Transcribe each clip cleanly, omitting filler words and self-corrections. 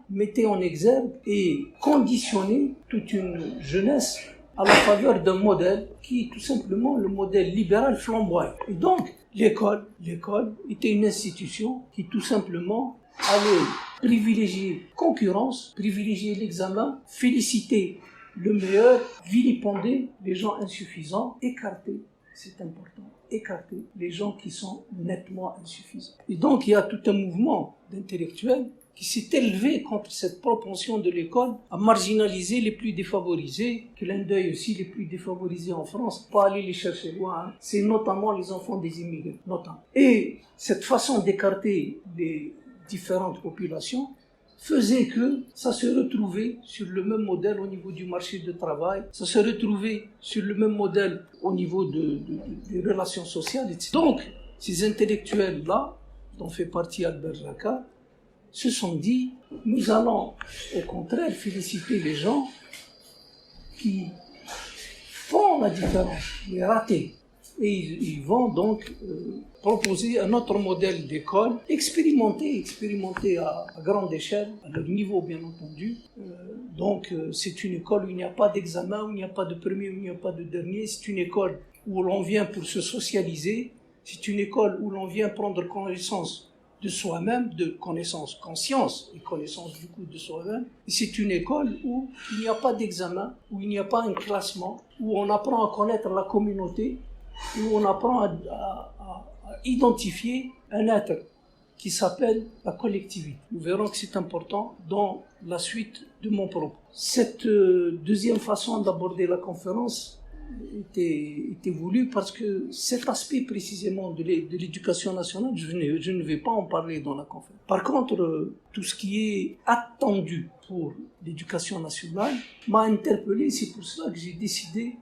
mettait en exergue et conditionnait toute une jeunesse à la faveur d'un modèle qui est tout simplement le modèle libéral flamboyant. Et donc, l'école était une institution qui tout simplement allait privilégier concurrence, privilégier l'examen, féliciter le meilleur, vilipender les gens insuffisants, écarter, c'est important, écarter les gens qui sont nettement insuffisants. Et donc, il y a tout un mouvement d'intellectuels qui s'est élevé contre cette propension de l'école à marginaliser les plus défavorisés, clin d'œil aussi les plus défavorisés en France, pas aller les chercher loin, c'est notamment les enfants des immigrés, notamment. Et cette façon d'écarter les différentes populations faisait que ça se retrouvait sur le même modèle au niveau du marché du travail, ça se retrouvait sur le même modèle au niveau des relations sociales, etc. Donc, ces intellectuels-là, dont fait partie Albert Jacquard, se sont dit, nous allons au contraire féliciter les gens qui font la différence, les ratés. Et ils vont donc proposer un autre modèle d'école, expérimenté à grande échelle, à leur niveau bien entendu. Donc c'est une école où il n'y a pas d'examen, où il n'y a pas de premier, où il n'y a pas de dernier. C'est une école où l'on vient pour se socialiser. C'est une école où l'on vient prendre connaissance de soi-même, de conscience et connaissance du coup de soi-même. Et c'est une école où il n'y a pas d'examen, où il n'y a pas un classement, où on apprend à connaître la communauté, où on apprend à identifier un être qui s'appelle la collectivité. Nous verrons que c'est important dans la suite de mon propos. Cette deuxième façon d'aborder la conférence était voulu parce que cet aspect précisément de l'éducation nationale, je ne vais pas en parler dans la conférence. Par contre, tout ce qui est attendu pour l'éducation nationale m'a interpellé, c'est pour cela que j'ai décidé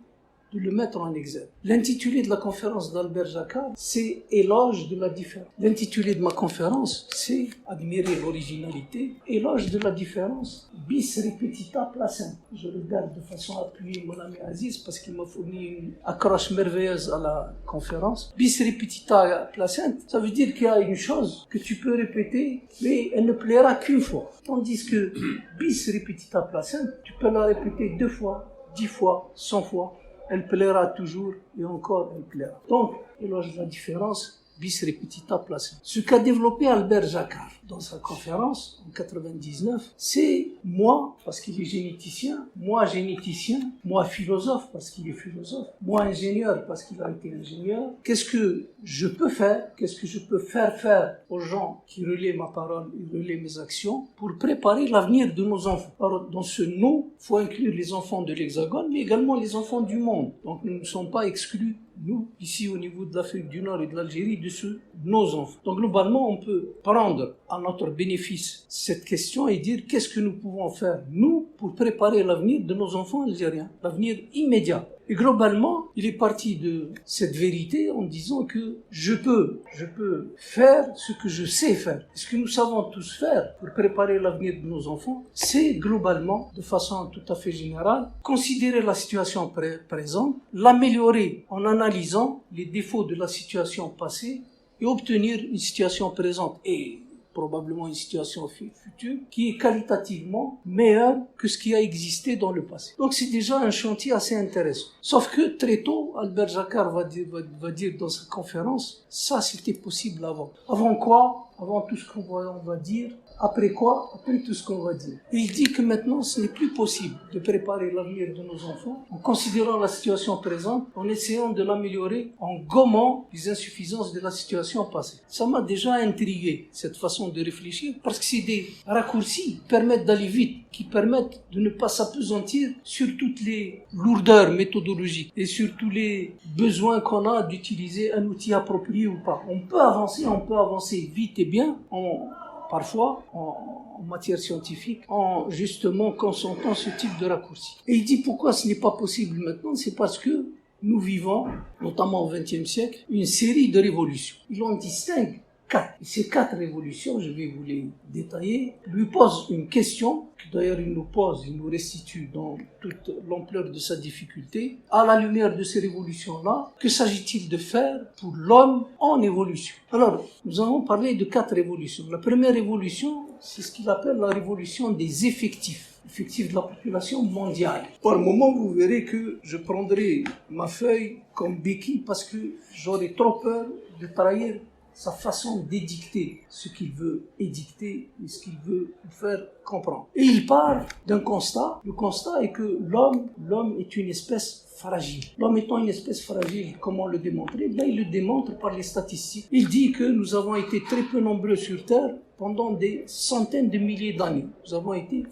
de le mettre en exergue. L'intitulé de la conférence d'Albert Jacquard, c'est « Éloge de la différence ». L'intitulé de ma conférence, c'est « Admirer l'originalité », « Éloge de la différence », « Bis repetita placent ». Je regarde de façon appuyée mon ami Aziz parce qu'il m'a fourni une accroche merveilleuse à la conférence. « Bis repetita placent », ça veut dire qu'il y a une chose que tu peux répéter, mais elle ne plaira qu'une fois. Tandis que « Bis repetita placent », tu peux la répéter 2 fois, 10 fois, 100 fois. Elle plaira toujours et encore elle plaira. Donc, éloge de la différence, bis repetita placent. Ce qu'a développé Albert Jacquard dans sa conférence en 99, c'est moi, parce qu'il est généticien, moi philosophe, parce qu'il est philosophe, moi ingénieur, parce qu'il a été ingénieur. Qu'est-ce que je peux faire faire aux gens qui relaient ma parole et relaient mes actions pour préparer l'avenir de nos enfants. Alors, dans ce nous, il faut inclure les enfants de l'Hexagone, mais également les enfants du monde. Donc, nous ne sommes pas exclus, nous, ici au niveau de l'Afrique du Nord et de l'Algérie, de nos enfants. Donc, globalement, on peut prendre à notre bénéfice cette question et dire qu'est-ce que nous pouvons faire, nous, pour préparer l'avenir de nos enfants algériens, l'avenir immédiat. Et globalement, il est parti de cette vérité en disant que je peux faire ce que je sais faire. Ce que nous savons tous faire pour préparer l'avenir de nos enfants, c'est globalement, de façon tout à fait générale, considérer la situation présente, l'améliorer en analysant les défauts de la situation passée et obtenir une situation présente et probablement une situation future qui est qualitativement meilleure que ce qui a existé dans le passé. Donc c'est déjà un chantier assez intéressant. Sauf que très tôt, Albert Jacquard va dire dans sa conférence, ça c'était possible avant. Avant quoi? Avant tout ce qu'on va dire. Après quoi? Après tout ce qu'on va dire. Et il dit que maintenant, ce n'est plus possible de préparer l'avenir de nos enfants en considérant la situation présente, en essayant de l'améliorer, en gommant les insuffisances de la situation passée. Ça m'a déjà intrigué, cette façon de réfléchir, parce que c'est des raccourcis qui permettent d'aller vite, qui permettent de ne pas s'appesantir sur toutes les lourdeurs méthodologiques et sur tous les besoins qu'on a d'utiliser un outil approprié ou pas. On peut avancer vite et bien parfois en matière scientifique, en justement consentant ce type de raccourci. Et il dit pourquoi ce n'est pas possible maintenant, c'est parce que nous vivons, notamment au XXe siècle, une série de révolutions. Il en distingue 4. Et ces 4 révolutions, je vais vous les détailler, lui posent une question, que d'ailleurs il nous restitue dans toute l'ampleur de sa difficulté. À la lumière de ces révolutions-là, que s'agit-il de faire pour l'homme en évolution? Alors, nous allons parler de 4 révolutions. La première révolution, c'est ce qu'il appelle la révolution des effectifs de la population mondiale. Par moment, vous verrez que je prendrai ma feuille comme béquille parce que j'aurais trop peur de trahir sa façon d'édicter ce qu'il veut édicter et ce qu'il veut vous faire comprendre. Et il part d'un constat. Le constat est que l'homme est une espèce fragile. L'homme étant une espèce fragile, comment le démontrer? Ben, il le démontre par les statistiques. Il dit que nous avons été très peu nombreux sur Terre pendant des centaines de milliers d'années. Nous avons été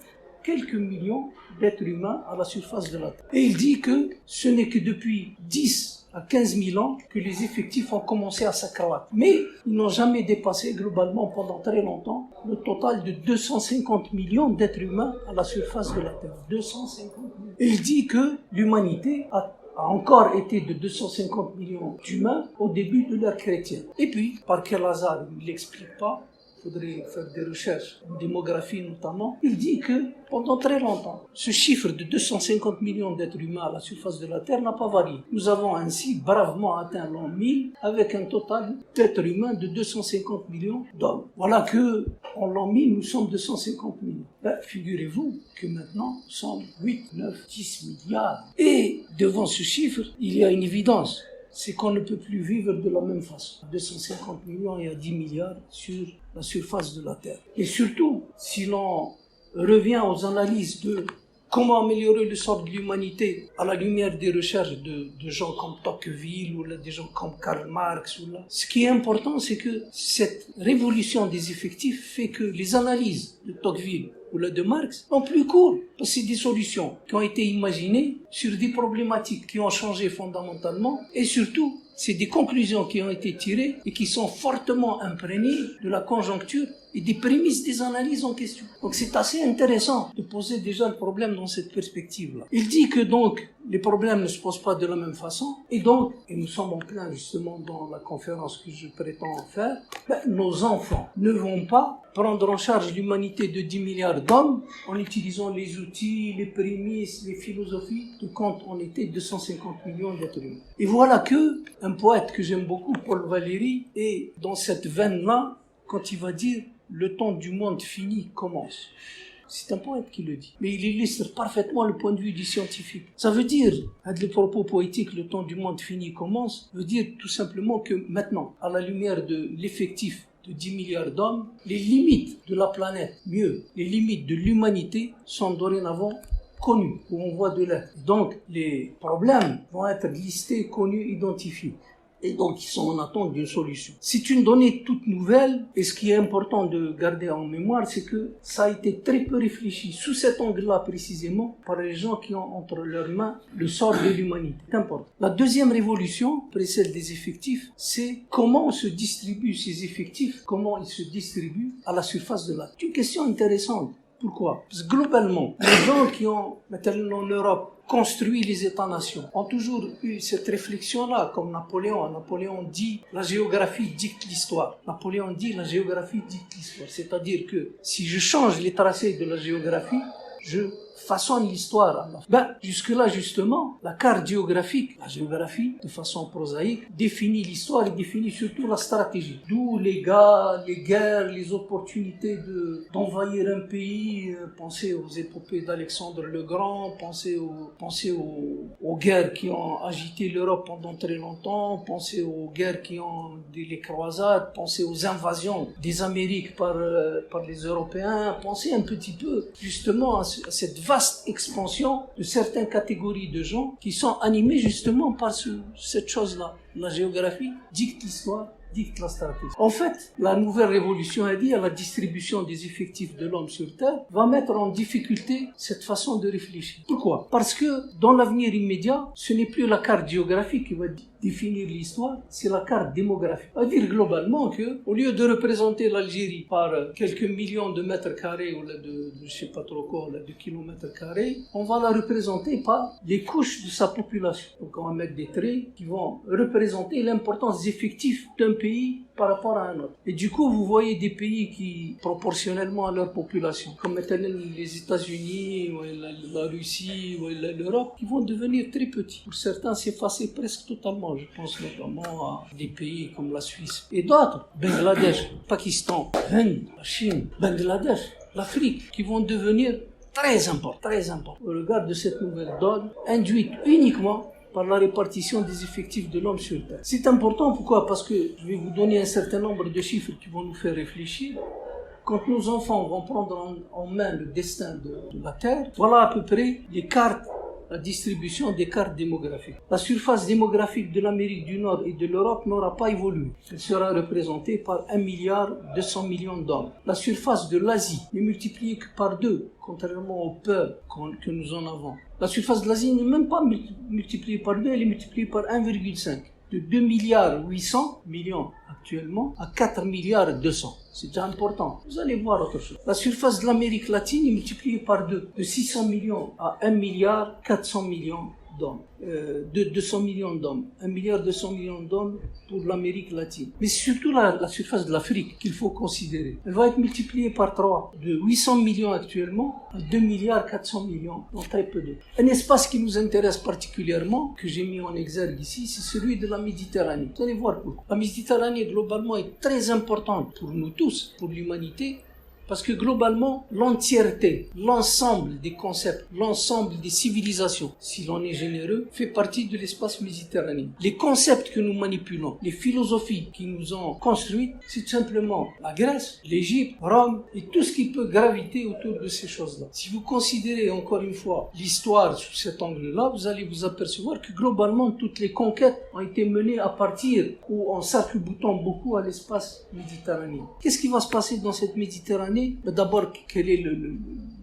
quelques millions d'êtres humains à la surface de la Terre. Et il dit que ce n'est que depuis 10 à 15 000 ans que les effectifs ont commencé à s'accroître. Mais ils n'ont jamais dépassé globalement pendant très longtemps le total de 250 millions d'êtres humains à la surface de la Terre. 250 millions. Et il dit que l'humanité a encore été de 250 millions d'humains au début de l'ère chrétienne. Et puis, par quel hasard, il ne l'explique pas, il faudrait faire des recherches en démographie notamment, il dit que pendant très longtemps, ce chiffre de 250 millions d'êtres humains à la surface de la Terre n'a pas varié. Nous avons ainsi bravement atteint l'an 1000 avec un total d'êtres humains de 250 millions d'hommes. Voilà que en l'an 1000, nous sommes 250 millions. Ben, figurez-vous que maintenant, nous sommes 8, 9, 10 milliards. Et devant ce chiffre, il y a une évidence. C'est qu'on ne peut plus vivre de la même façon. 250 millions et à 10 milliards sur la surface de la Terre. Et surtout, si l'on revient aux analyses de comment améliorer le sort de l'humanité à la lumière des recherches de gens comme Tocqueville ou là, des gens comme Karl Marx. Ce qui est important, c'est que cette révolution des effectifs fait que les analyses de Tocqueville ou là, de Marx sont plus courtes. Parce que c'est des solutions qui ont été imaginées sur des problématiques qui ont changé fondamentalement et surtout, c'est des conclusions qui ont été tirées et qui sont fortement imprégnées de la conjoncture et des prémices des analyses en question. Donc c'est assez intéressant de poser déjà le problème dans cette perspective-là. Il dit que donc les problèmes ne se posent pas de la même façon et donc, et nous sommes en plein justement dans la conférence que je prétends faire, nos enfants ne vont pas prendre en charge l'humanité de 10 milliards d'hommes en utilisant les outils, les prémices, les philosophies de quand on était 250 millions d'êtres humains. Et voilà que un poète que j'aime beaucoup, Paul Valéry, est dans cette veine-là quand il va dire « le temps du monde fini commence ». C'est un poète qui le dit. Mais il illustre parfaitement le point de vue du scientifique. Ça veut dire, avec le propos poétique, le temps du monde fini commence, veut dire tout simplement que maintenant, à la lumière de l'effectif de 10 milliards d'hommes, les limites de la planète, mieux, les limites de l'humanité sont dorénavant connues, où on voit de l'air. Donc, les problèmes vont être listés, connus, identifiés. Et donc, ils sont en attente d'une solution. C'est une donnée toute nouvelle, et ce qui est important de garder en mémoire, c'est que ça a été très peu réfléchi, sous cet angle-là précisément, par les gens qui ont entre leurs mains le sort de l'humanité. C'est important. La deuxième révolution, après celle des effectifs, c'est comment se distribuent ces effectifs, comment ils se distribuent à la surface de la Terre. C'est une question intéressante. Pourquoi? Parce que globalement, les gens qui ont, maintenant en Europe, construit les États-nations ont toujours eu cette réflexion-là, comme Napoléon. Napoléon dit « la géographie dicte l'histoire ». Napoléon dit « la géographie dicte l'histoire ». C'est-à-dire que si je change les tracés de la géographie, je façonne l'histoire. Jusque-là, justement, la carte géographique, la géographie, de façon prosaïque, définit l'histoire et définit surtout la stratégie. D'où les guerres, les opportunités d'envahir un pays. Pensez aux épopées d'Alexandre le Grand, pensez aux guerres qui ont agité l'Europe pendant très longtemps, pensez aux guerres qui ont les croisades, pensez aux invasions des Amériques par les Européens, pensez un petit peu, justement, à cette vaste expansion de certaines catégories de gens qui sont animés justement par cette chose-là. La géographie dicte l'histoire, dicte la stratégie. En fait, la nouvelle révolution a dit à la distribution des effectifs de l'homme sur Terre va mettre en difficulté cette façon de réfléchir. Pourquoi? Parce que dans l'avenir immédiat, ce n'est plus la carte géographique qui va définir l'histoire, c'est la carte démographique. À dire globalement que, au lieu de représenter l'Algérie par quelques millions de mètres carrés ou de je sais pas trop quoi, de kilomètres carrés, on va la représenter par les couches de sa population. Donc on va mettre des traits qui vont représenter l'importance des effectifs d'un pays par rapport à un autre. Et du coup, vous voyez des pays qui, proportionnellement à leur population, comme les États-Unis, ou la Russie, ou l'Europe, qui vont devenir très petits. Pour certains, s'effacer presque totalement. Je pense notamment à des pays comme la Suisse. Et d'autres, Bangladesh, Pakistan, Inde, la Chine, Bangladesh, l'Afrique, qui vont devenir très importants. Au regard de cette nouvelle donne, induite uniquement par la répartition des effectifs de l'homme sur Terre. C'est important, pourquoi? Parce que je vais vous donner un certain nombre de chiffres qui vont nous faire réfléchir. Quand nos enfants vont prendre en main le destin de la Terre, voilà à peu près la distribution des cartes démographiques. La surface démographique de l'Amérique du Nord et de l'Europe n'aura pas évolué. Elle sera représentée par 1,2 milliard d'hommes. La surface de l'Asie n'est multipliée que par 2, contrairement aux peurs que nous en avons. La surface de l'Asie n'est même pas multipliée par 2, elle est multipliée par 1,5. De 2,8 milliards actuellement à 4,2 milliards. C'est déjà important. Vous allez voir autre chose. La surface de l'Amérique latine est multipliée par 2. De 600 millions à 1,4 milliard d'hommes. De 200 millions d'hommes. 1,2 milliard d'hommes pour l'Amérique latine. Mais c'est surtout la surface de l'Afrique qu'il faut considérer. Elle va être multipliée par 3. De 800 millions actuellement à 2,4 milliards. Donc très peu d'eau. Un espace qui nous intéresse particulièrement, que j'ai mis en exergue ici, c'est celui de la Méditerranée. Vous allez voir pourquoi. La Méditerranée, globalement, est très importante pour nous tous, pour l'humanité. Parce que globalement, l'entièreté, l'ensemble des concepts, l'ensemble des civilisations, si l'on est généreux, fait partie de l'espace méditerranéen. Les concepts que nous manipulons, les philosophies qui nous ont construites, c'est tout simplement la Grèce, l'Égypte, Rome et tout ce qui peut graviter autour de ces choses-là. Si vous considérez encore une fois l'histoire sous cet angle-là, vous allez vous apercevoir que globalement, toutes les conquêtes ont été menées à partir ou en s'arc-boutant beaucoup à l'espace méditerranéen. Qu'est-ce qui va se passer dans cette Méditerranée? D'abord, quelle est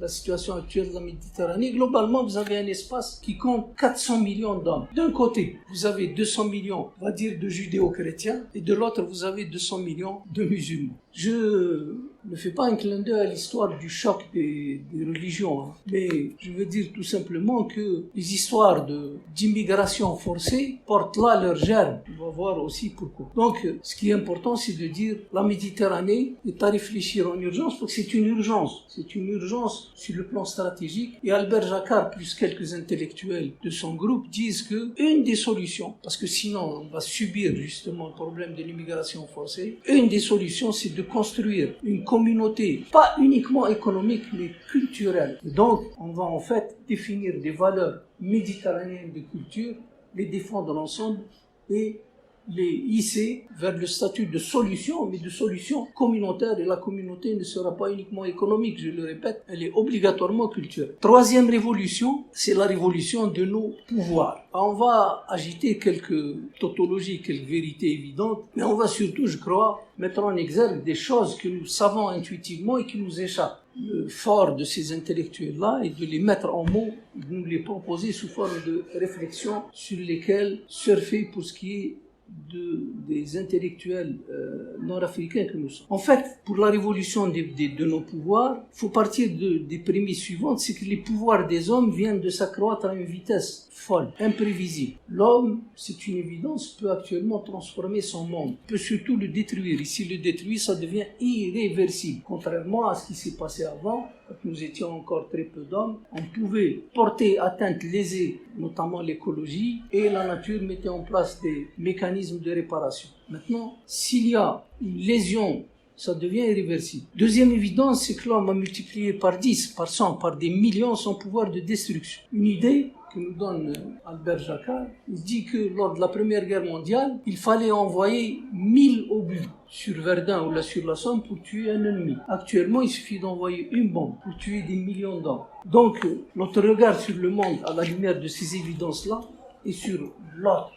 la situation actuelle de la Méditerranée? Globalement, vous avez un espace qui compte 400 millions d'hommes. D'un côté, vous avez 200 millions, on va dire, de judéo-chrétiens, et de l'autre, vous avez 200 millions de musulmans. Je ne fais pas un clin d'œil à l'histoire du choc des religions, mais je veux dire tout simplement que les histoires d'immigration forcée portent là leur germe. On va voir aussi pourquoi. Donc, ce qui est important, c'est de dire la Méditerranée est à réfléchir en urgence, parce que c'est une urgence. C'est une urgence sur le plan stratégique. Et Albert Jacquard, plus quelques intellectuels de son groupe, disent que une des solutions, parce que sinon on va subir justement le problème de l'immigration forcée, une des solutions, c'est de construire une communauté, pas uniquement économique, mais culturelle. Donc, on va en fait définir des valeurs méditerranéennes de culture, les défendre ensemble et les hisser vers le statut de solution, mais de solution communautaire. Et la communauté ne sera pas uniquement économique, je le répète, elle est obligatoirement culturelle. Troisième révolution, c'est la révolution de nos pouvoirs. On va agiter quelques tautologies, quelques vérités évidentes, mais on va surtout, je crois, mettre en exergue des choses que nous savons intuitivement et qui nous échappent. Le fort de ces intellectuels-là est de les mettre en mots, de nous les proposer sous forme de réflexions sur lesquelles surfer pour ce qui est des intellectuels nord-africains que nous sommes. En fait, pour la révolution de nos pouvoirs, il faut partir des prémices suivantes, c'est que les pouvoirs des hommes viennent de s'accroître à une vitesse folle, imprévisible. L'homme, c'est une évidence, peut actuellement transformer son monde, peut surtout le détruire. Et s'il le détruit, ça devient irréversible. Contrairement à ce qui s'est passé avant, quand nous étions encore très peu d'hommes, on pouvait porter atteinte lésée, notamment l'écologie, et la nature mettait en place des mécanismes de réparation. Maintenant, s'il y a une lésion, ça devient irréversible. Deuxième évidence, c'est que l'homme a multiplié par 10, par 100, par des millions son pouvoir de destruction. Une idée que nous donne Albert Jacquard, il dit que lors de la Première Guerre mondiale, il fallait envoyer 1000 obus sur Verdun ou là sur la Somme pour tuer un ennemi. Actuellement, il suffit d'envoyer une bombe pour tuer des millions d'hommes. Donc, notre regard sur le monde à la lumière de ces évidences-là et sur l'autre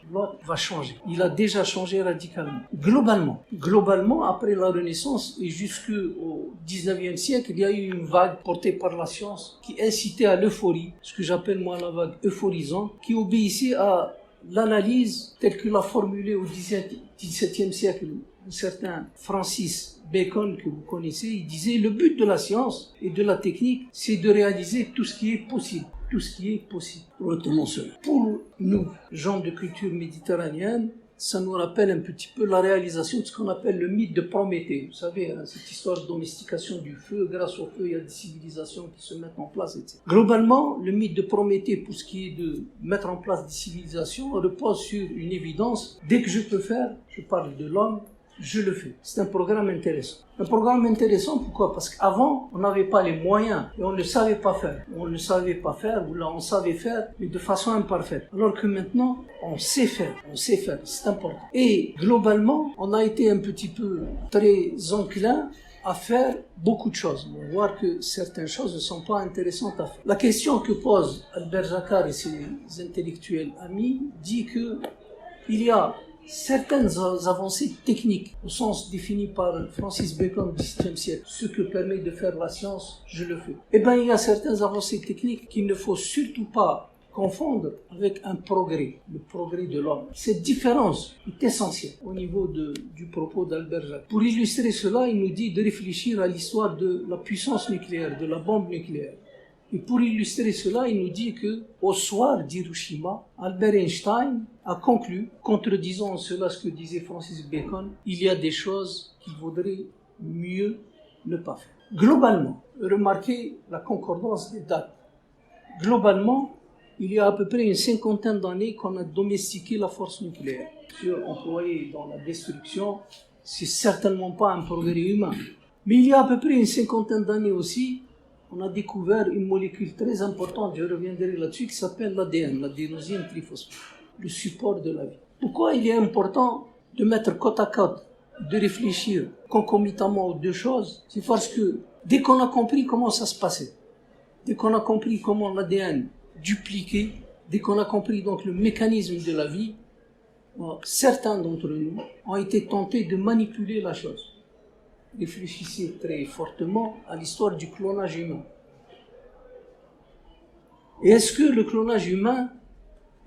va changer. Il a déjà changé radicalement. Globalement, après la Renaissance et jusqu'au 19e siècle, il y a eu une vague portée par la science qui incitait à l'euphorie, ce que j'appelle moi la vague euphorisante, qui obéissait à l'analyse telle que l'a formulée au XVIIe siècle un certain Francis Bacon, que vous connaissez. Il disait: le but de la science et de la technique, c'est de réaliser tout ce qui est possible. Tout ce qui est possible. Retenons cela. Pour nous, gens de culture méditerranéenne, ça nous rappelle un petit peu la réalisation de ce qu'on appelle le mythe de Prométhée. Vous savez, hein, cette histoire de domestication du feu. Grâce au feu, il y a des civilisations qui se mettent en place, etc. Globalement, le mythe de Prométhée, pour ce qui est de mettre en place des civilisations, repose sur une évidence. Dès que je peux faire, je parle de l'homme, je le fais. C'est un programme intéressant. Un programme intéressant, pourquoi? Parce qu'avant, on n'avait pas les moyens et on ne savait pas faire. On ne savait pas faire, ou là, on savait faire, mais de façon imparfaite. Alors que maintenant, on sait faire. On sait faire, c'est important. Et globalement, on a été un petit peu très enclin à faire beaucoup de choses. On va voir que certaines choses ne sont pas intéressantes à faire. La question que pose Albert Jacquard et ses intellectuels amis dit que il y a certaines avancées techniques, au sens défini par Francis Bacon au XVIIe siècle, ce que permet de faire la science, je le fais. Eh bien, il y a certaines avancées techniques qu'il ne faut surtout pas confondre avec un progrès, le progrès de l'homme. Cette différence est essentielle au niveau du propos d'Albert Jacquard. Pour illustrer cela, il nous dit de réfléchir à l'histoire de la puissance nucléaire, de la bombe nucléaire. Et pour illustrer cela, il nous dit que, au soir d'Hiroshima, Albert Einstein a conclu, contredisant en cela ce que disait Francis Bacon, il y a des choses qu'il vaudrait mieux ne pas faire. Globalement, remarquez la concordance des dates. Globalement, il y a à peu près une cinquantaine d'années qu'on a domestiqué la force nucléaire. Employée dans la destruction, c'est certainement pas un progrès humain. Mais il y a à peu près une cinquantaine d'années aussi, on a découvert une molécule très importante, je reviendrai là-dessus, qui s'appelle l'ADN, l'adénosine triphosphate, le support de la vie. Pourquoi il est important de mettre côte à côte, de réfléchir concomitamment aux deux choses? C'est parce que dès qu'on a compris comment ça se passait, dès qu'on a compris comment l'ADN dupliquait, dès qu'on a compris donc le mécanisme de la vie, certains d'entre nous ont été tentés de manipuler la chose. Réfléchissez très fortement à l'histoire du clonage humain. Et est-ce que le clonage humain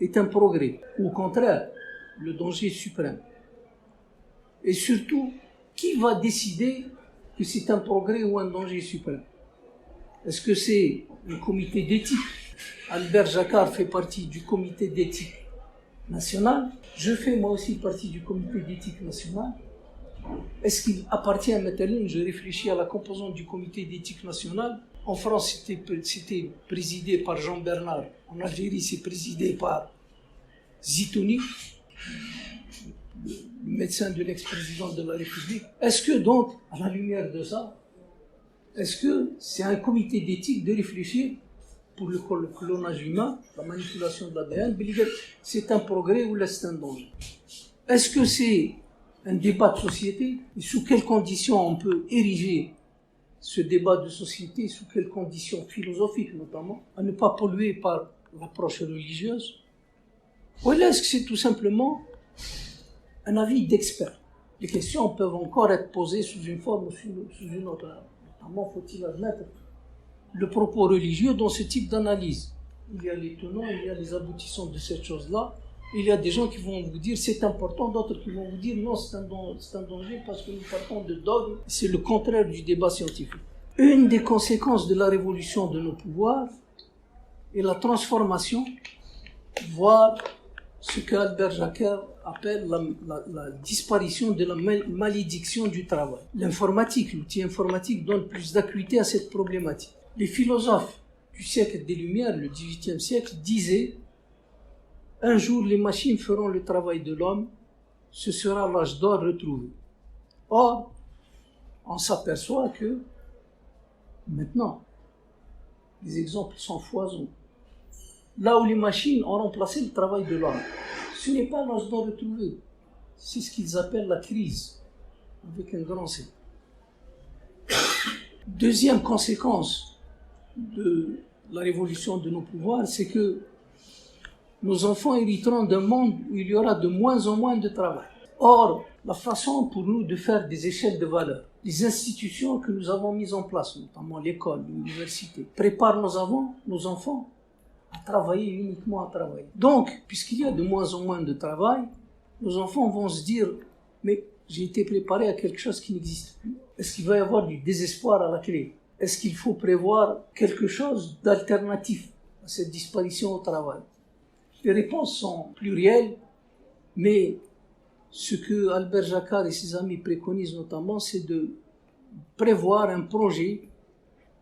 est un progrès? Ou au contraire, le danger suprême? Et surtout, qui va décider que c'est un progrès ou un danger suprême? Est-ce que c'est le comité d'éthique? Albert Jacquard fait partie du comité d'éthique national. Je fais moi aussi partie du comité d'éthique national. Est-ce qu'il appartient maintenant, je réfléchis à la composante du comité d'éthique nationale. En France, c'était présidé par Jean Bernard. En Algérie, c'est présidé par Zitouni, le médecin de l'ex-président de la République. Est-ce que donc, à la lumière de ça, est-ce que c'est un comité d'éthique de réfléchir pour le clonage humain, la manipulation de l'ADN, c'est un progrès ou c'est un danger? Est-ce que c'est un débat de société? Et sous quelles conditions on peut ériger ce débat de société, sous quelles conditions philosophiques notamment, à ne pas polluer par l'approche religieuse? Ou est-ce que c'est tout simplement un avis d'expert? Les questions peuvent encore être posées sous une forme ou sous une autre. Notamment, faut-il admettre le propos religieux dans ce type d'analyse? Il y a les tenants, il y a les aboutissants de cette chose-là. Il y a des gens qui vont vous dire c'est important, d'autres qui vont vous dire non, c'est un danger parce que nous partons de dogmes. C'est le contraire du débat scientifique. Une des conséquences de la révolution de nos pouvoirs est la transformation, voire ce qu'Albert Jacquard appelle la disparition de la malédiction du travail. L'informatique, l'outil informatique donne plus d'acuité à cette problématique. Les philosophes du siècle des Lumières, le XVIIIe siècle, disaient « Un jour, les machines feront le travail de l'homme, ce sera l'âge d'or retrouvé. » Or, on s'aperçoit que, maintenant, les exemples sont foisons. Là où les machines ont remplacé le travail de l'homme, ce n'est pas l'âge d'or retrouvé, c'est ce qu'ils appellent la crise, avec un grand C. Deuxième conséquence de la révolution de nos pouvoirs, c'est que nos enfants hériteront d'un monde où il y aura de moins en moins de travail. Or, la façon pour nous de faire des échelles de valeur, les institutions que nous avons mises en place, notamment l'école, l'université, préparent nos enfants à travailler, uniquement à travailler. Donc, puisqu'il y a de moins en moins de travail, nos enfants vont se dire « Mais j'ai été préparé à quelque chose qui n'existe plus. Est-ce qu'il va y avoir du désespoir à la clé? Est-ce qu'il faut prévoir quelque chose d'alternatif à cette disparition au travail ?» Les réponses sont plurielles, mais ce que Albert Jacquard et ses amis préconisent notamment, c'est de prévoir un projet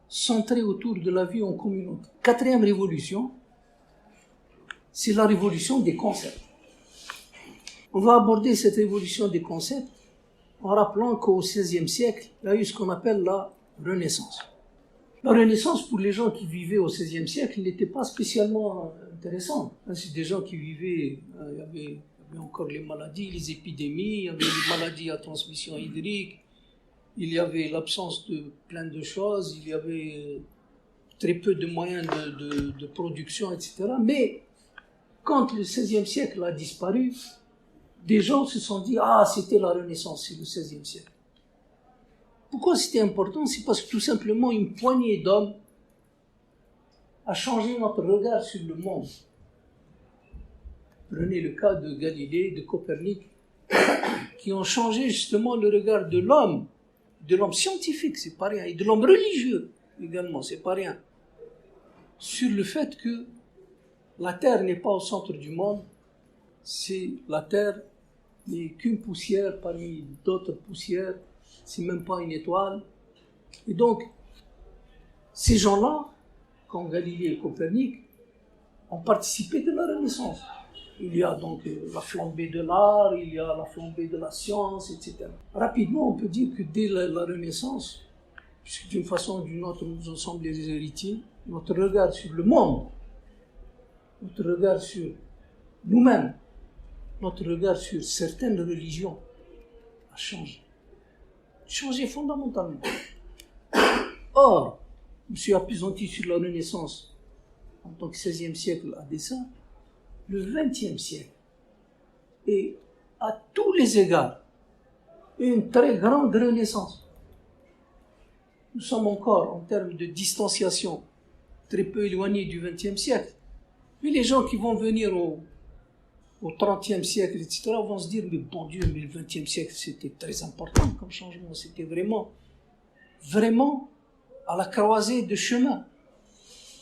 centré autour de la vie en communauté. Quatrième révolution, c'est la révolution des concepts. On va aborder cette révolution des concepts en rappelant qu'au XVIe siècle, il y a eu ce qu'on appelle la Renaissance. La Renaissance, pour les gens qui vivaient au XVIe siècle, n'était pas spécialement intéressante. C'est des gens qui vivaient, il y avait encore les maladies, les épidémies, il y avait les maladies à transmission hydrique, il y avait l'absence de plein de choses, il y avait très peu de moyens de production, etc. Mais quand le XVIe siècle a disparu, des gens se sont dit « Ah, c'était la Renaissance, c'est le XVIe siècle ». Pourquoi c'était important? C'est parce que tout simplement une poignée d'hommes a changé notre regard sur le monde. Prenez le cas de Galilée, de Copernic, qui ont changé justement le regard de l'homme scientifique, c'est pas rien, et de l'homme religieux également, c'est pas rien, sur le fait que la Terre n'est pas au centre du monde, c'est la Terre n'est qu'une poussière parmi d'autres poussières, c'est même pas une étoile. Et donc, ces gens-là, comme Galilée et Copernic, ont participé de la Renaissance. Il y a donc la flambée de l'art, il y a la flambée de la science, etc. Rapidement, on peut dire que dès la Renaissance, puisque d'une façon ou d'une autre, nous en sommes les héritiers, notre regard sur le monde, notre regard sur nous-mêmes, notre regard sur certaines religions a changé fondamentalement. Or, je me suis appesanti sur la Renaissance en tant que XVIe siècle à dessein. Le XXe siècle est à tous les égards une très grande renaissance. Nous sommes encore en termes de distanciation très peu éloignés du XXe siècle. Mais les gens qui vont venir au XXe siècle, etc., vont se dire, mais bon Dieu, mais le XXe siècle, c'était très important comme changement. C'était vraiment à la croisée de chemins.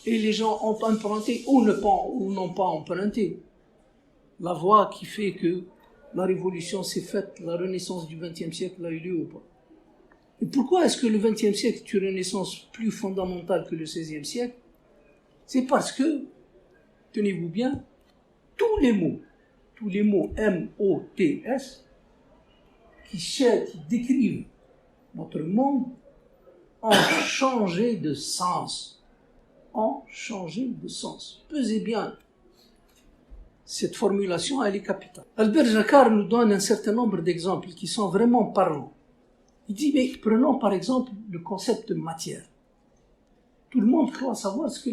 Et les gens ont emprunté ou n'ont pas emprunté la voie qui fait que la révolution s'est faite, la renaissance du XXe siècle a eu lieu ou pas. Et pourquoi est-ce que le XXe siècle est une renaissance plus fondamentale que le XVIe siècle? C'est parce que, tenez-vous bien, tous les mots M-O-T-S, qui décrivent notre monde, ont changé de sens. Pesez bien, cette formulation, elle est capitale. Albert Jacquard nous donne un certain nombre d'exemples qui sont vraiment parlants. Il dit, mais prenons par exemple le concept de matière. Tout le monde croit savoir ce que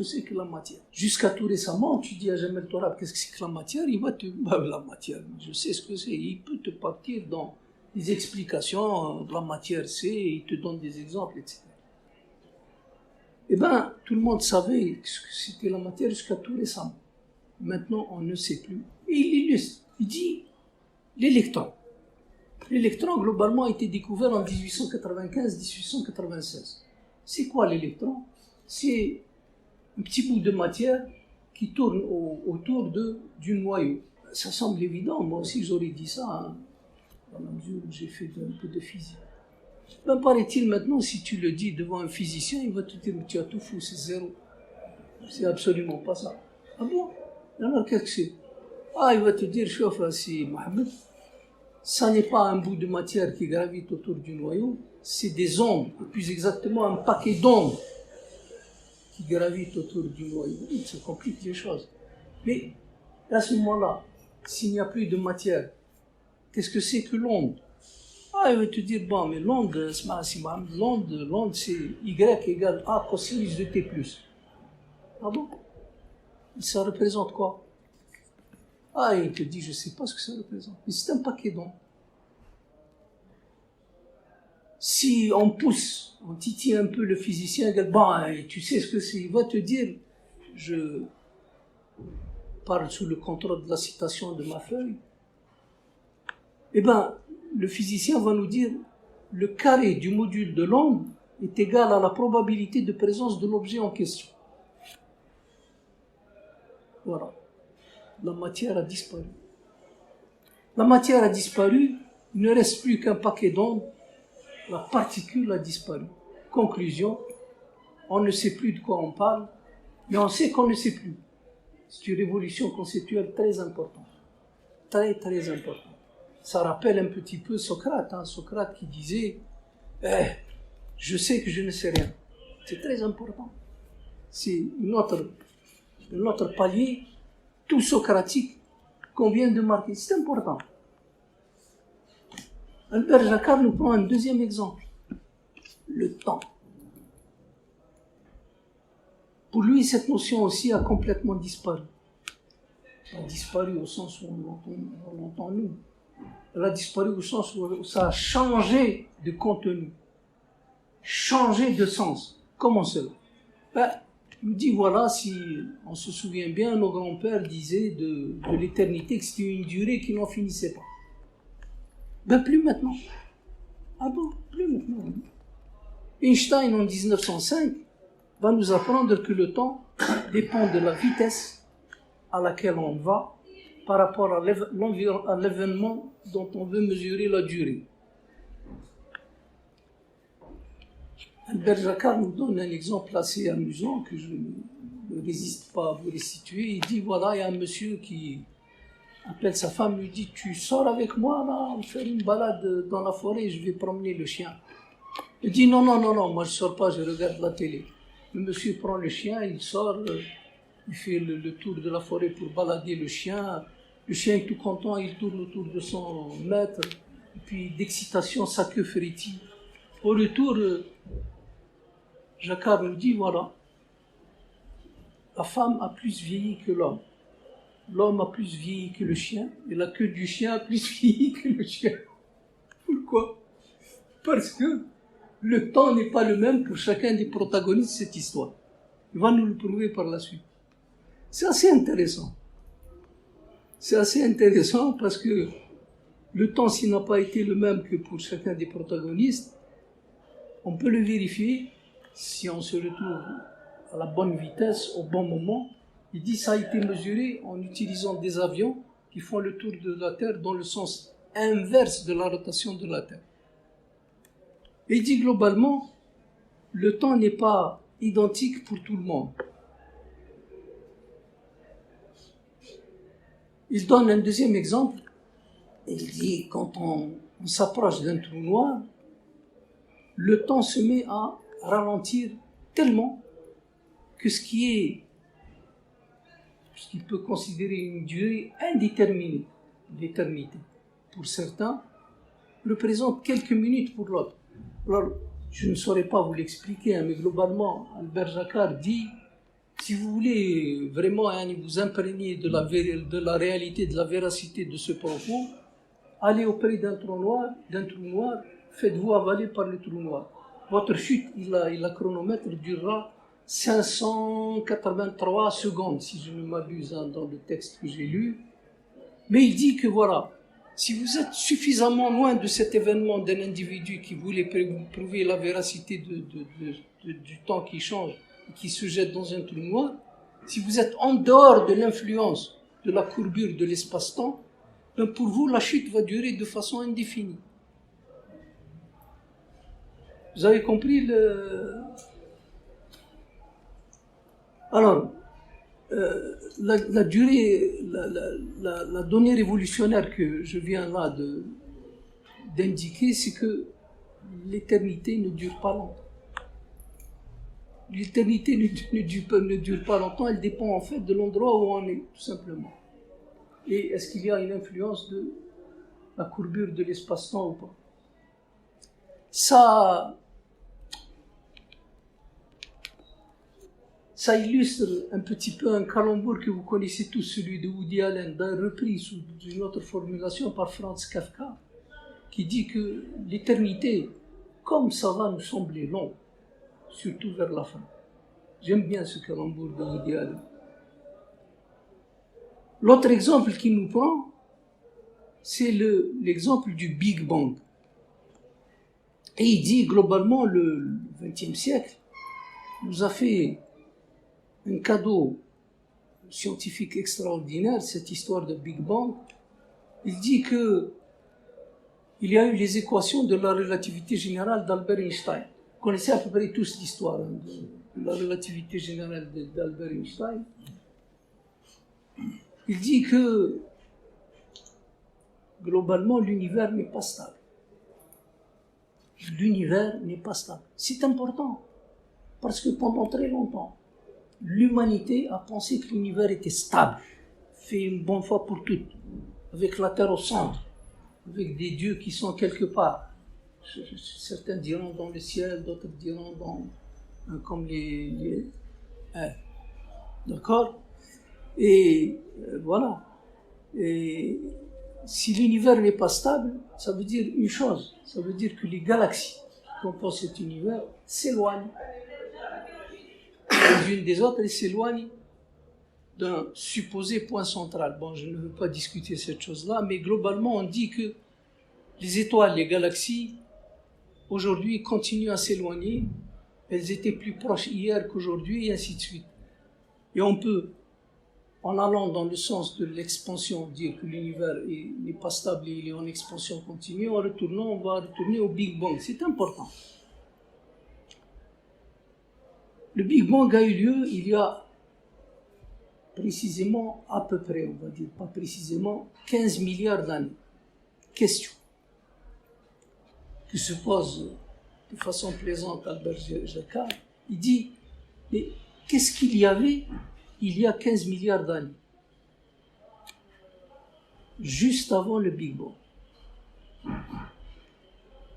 c'est que la matière. Jusqu'à tout récemment, tu dis à Jamel Torab, qu'est-ce que c'est que la matière? Il va te dire, la matière, je sais ce que c'est. Il peut te partir dans des explications, la matière c'est, il te donne des exemples, etc. Eh bien, tout le monde savait ce que c'était la matière jusqu'à tout récemment. Maintenant, on ne sait plus. Et il illustre. Il dit l'électron. L'électron, globalement, a été découvert en 1895-1896. C'est quoi l'électron? C'est un petit bout de matière qui tourne autour du noyau. Ça semble évident, moi aussi j'aurais dit ça, hein, dans la mesure où j'ai fait un peu de physique. Ben, paraît-il maintenant, si tu le dis devant un physicien, il va te dire, mais tu as tout fou, c'est zéro. C'est absolument pas ça. Ah bon? Alors qu'est-ce que c'est? Ah, il va te dire, chauffe là, c'est Mohamed, ça n'est pas un bout de matière qui gravite autour du noyau, c'est des ondes, ou plus exactement un paquet d'ondes qui gravitent autour du noyau. Ça complique les choses. Mais à ce moment-là, s'il n'y a plus de matière, qu'est-ce que c'est que l'onde? Ah, il va te dire, bon, mais l'onde, c'est Y égale A cosinus de T+. Ah bon? Ça représente quoi? Ah, il te dit, je ne sais pas ce que ça représente. Mais c'est un paquet d'ondes. Si on pousse, on titille un peu le physicien, bon, tu sais ce que c'est, il va te dire, je parle sous le contrôle de la citation de ma feuille, eh bien, le physicien va nous dire, le carré du module de l'onde est égal à la probabilité de présence de l'objet en question. Voilà. La matière a disparu. La matière a disparu, il ne reste plus qu'un paquet d'ondes, la particule a disparu. Conclusion, on ne sait plus de quoi on parle, mais on sait qu'on ne sait plus. C'est une révolution conceptuelle très importante. Très, très importante. Ça rappelle un petit peu Socrate, Socrate qui disait « je sais que je ne sais rien ». C'est très important. C'est une autre palier, tout socratique, qu'on vient de marquer. C'est important. Albert Jacquard nous prend un deuxième exemple. Le temps. Pour lui, cette notion aussi a complètement disparu. Elle a disparu au sens où on l'entend nous. Elle a disparu au sens où ça a changé de contenu, changé de sens. Comment cela? Il nous dit, voilà, si on se souvient bien, nos grands-pères disaient de l'éternité que c'était une durée qui n'en finissait pas. Plus maintenant. Ah bon, plus maintenant. Einstein, en 1905, va nous apprendre que le temps dépend de la vitesse à laquelle on va par rapport à l'événement dont on veut mesurer la durée. Albert Jacquard nous donne un exemple assez amusant que je ne résiste pas à vous restituer. Il dit, voilà, il y a un monsieur qui appelle sa femme, lui dit, tu sors avec moi, là, on fait une balade dans la forêt, je vais promener le chien. Il dit, non, moi je ne sors pas, je regarde la télé. Le monsieur prend le chien, il sort, il fait le tour de la forêt pour balader le chien. Le chien est tout content, il tourne autour de son maître. Et puis d'excitation, sa queue frétille. Au retour, Jacquard nous dit, voilà, la femme a plus vieilli que l'homme. L'homme a plus vieilli que le chien, et la queue du chien a plus vieilli que le chien. Pourquoi? Parce que le temps n'est pas le même pour chacun des protagonistes de cette histoire. Il va nous le prouver par la suite. C'est assez intéressant. C'est assez intéressant parce que le temps, s'il n'a pas été le même que pour chacun des protagonistes, on peut le vérifier si on se retrouve à la bonne vitesse, au bon moment. Il dit que ça a été mesuré en utilisant des avions qui font le tour de la Terre dans le sens inverse de la rotation de la Terre. Et il dit globalement, le temps n'est pas identique pour tout le monde. Il donne un deuxième exemple. Il dit, quand on s'approche d'un trou noir, le temps se met à ralentir tellement que ce qui peut considérer une durée indéterminée, d'éternité, pour certains, représente quelques minutes pour l'autre. Alors, je ne saurais pas vous l'expliquer, mais globalement, Albert Jacquard dit, si vous voulez vraiment vous imprégner de la réalité, de la véracité de ce propos, allez auprès d'un trou noir, faites-vous avaler par le trou noir. Votre chute, la chronomètre durera 583 secondes, si je ne m'abuse dans le texte que j'ai lu. Mais il dit que voilà, si vous êtes suffisamment loin de cet événement d'un individu qui voulait prouver la véracité du temps qui change et qui se jette dans un trou noir, si vous êtes en dehors de l'influence de la courbure de l'espace-temps, pour vous, la chute va durer de façon indéfinie. Vous avez compris Alors, la durée, la donnée révolutionnaire que je viens là d'indiquer, c'est que l'éternité ne dure pas longtemps. L'éternité ne dure pas longtemps, elle dépend en fait de l'endroit où on est, tout simplement. Et est-ce qu'il y a une influence de la courbure de l'espace-temps ou pas? Ça illustre un petit peu un calembour que vous connaissez tous, celui de Woody Allen, repris sous une autre formulation par Franz Kafka, qui dit que l'éternité, comme ça va nous sembler long, surtout vers la fin. J'aime bien ce calembour de Woody Allen. L'autre exemple qu'il nous prend, c'est l'exemple du Big Bang. Et il dit globalement, le XXe siècle nous a fait un cadeau scientifique extraordinaire, cette histoire de Big Bang, il dit que il y a eu les équations de la relativité générale d'Albert Einstein. Vous connaissez à peu près tous l'histoire de la relativité générale d'Albert Einstein. Il dit que globalement l'univers n'est pas stable. L'univers n'est pas stable. C'est important parce que pendant très longtemps, l'humanité a pensé que l'univers était stable, fait une bonne fois pour toutes, avec la Terre au centre, avec des dieux qui sont quelque part. Certains diront dans le ciel, d'autres diront comme d'accord. Et voilà. Et si l'univers n'est pas stable, ça veut dire une chose. Ça veut dire que les galaxies qui composent cet univers s'éloignent les unes des autres et s'éloignent d'un supposé point central. Bon, je ne veux pas discuter cette chose-là, mais globalement, on dit que les étoiles, les galaxies, aujourd'hui, continuent à s'éloigner. Elles étaient plus proches hier qu'aujourd'hui, et ainsi de suite. Et on peut, en allant dans le sens de l'expansion, dire que l'univers n'est pas stable et il est en expansion continue, en retournant, on va retourner au Big Bang. C'est important. Le Big Bang a eu lieu il y a précisément, à peu près, on va dire, pas précisément, 15 milliards d'années. Question que se pose de façon plaisante Albert Jacquard. Il dit, mais qu'est-ce qu'il y avait il y a 15 milliards d'années, juste avant le Big Bang?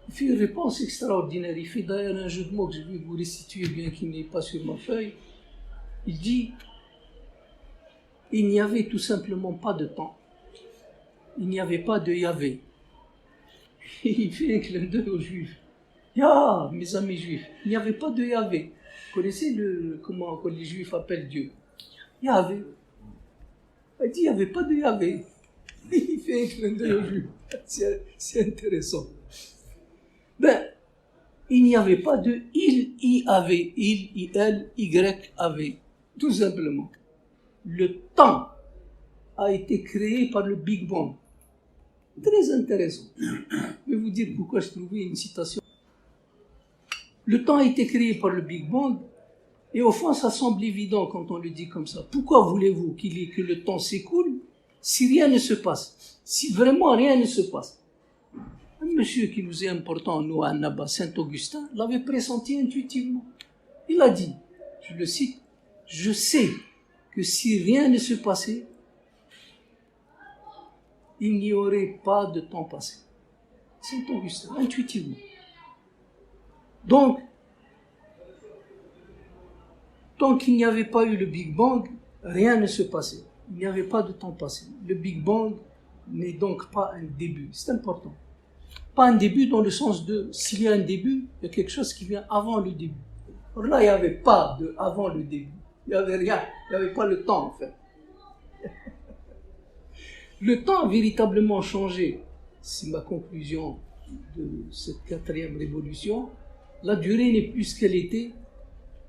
Il fait une réponse extraordinaire. Il fait d'ailleurs un jeu de mots que je vais vous restituer, bien qu'il n'est pas sur ma feuille. Il dit, il n'y avait tout simplement pas de temps. Il n'y avait pas de Yahvé. Et il fait un clin d'œil aux Juifs. Ya, mes amis juifs, il n'y avait pas de Yahvé. Vous connaissez comment les Juifs appellent Dieu? Yahvé. Il dit, il n'y avait pas de Yahvé. Il fait un clin d'œil aux Juifs. C'est intéressant. Ben, il n'y avait pas de il y avait, il, elle, y avait. Tout simplement. Le temps a été créé par le Big Bang. Très intéressant. Je vais vous dire pourquoi je trouvais une citation. Le temps a été créé par le Big Bang, et au fond, ça semble évident quand on le dit comme ça. Pourquoi voulez-vous que le temps s'écoule si rien ne se passe? Si vraiment rien ne se passe? Un monsieur qui nous est important, nous, à Annaba, Saint-Augustin, l'avait pressenti intuitivement. Il a dit, je le cite, « Je sais que si rien ne se passait, il n'y aurait pas de temps passé. » Saint-Augustin, intuitivement. Donc, tant qu'il n'y avait pas eu le Big Bang, rien ne se passait. Il n'y avait pas de temps passé. Le Big Bang n'est donc pas un début. C'est important. Pas un début dans le sens de, s'il y a un début, il y a quelque chose qui vient avant le début. Alors là, il n'y avait pas de avant le début. Il n'y avait rien. Il n'y avait pas le temps, en fait. Le temps a véritablement changé. C'est ma conclusion de cette 4e révolution. La durée n'est plus ce qu'elle était.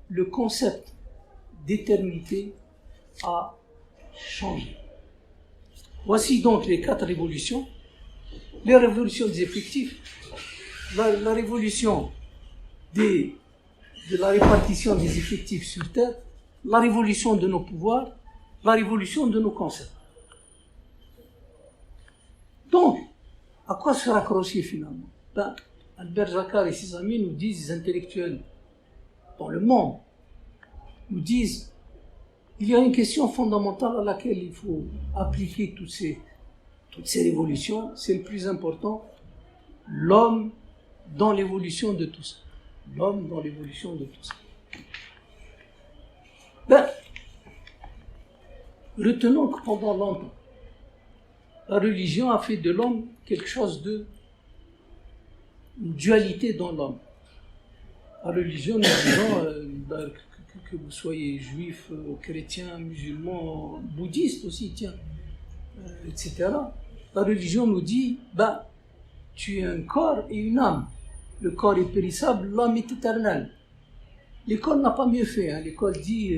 Le concept d'éternité a changé. Voici donc les 4 révolutions. Les révolutions des effectifs, la révolution de la répartition des effectifs sur Terre, la révolution de nos pouvoirs, la révolution de nos concepts. Donc, à quoi se raccrocher finalement? Albert Jacquard et ses amis nous disent, les intellectuels dans le monde, nous disent, il y a une question fondamentale à laquelle il faut appliquer toutes ces révolutions, c'est le plus important, l'homme dans l'évolution de tout ça. L'homme dans l'évolution de tout ça. Retenons que pendant longtemps, la religion a fait de l'homme quelque chose une dualité dans l'homme. La religion, nous disons, que vous soyez juif, chrétien, musulman, bouddhiste aussi, tiens, etc. La religion nous dit, tu es un corps et une âme. Le corps est périssable, l'âme est éternelle. L'école n'a pas mieux fait. L'école dit,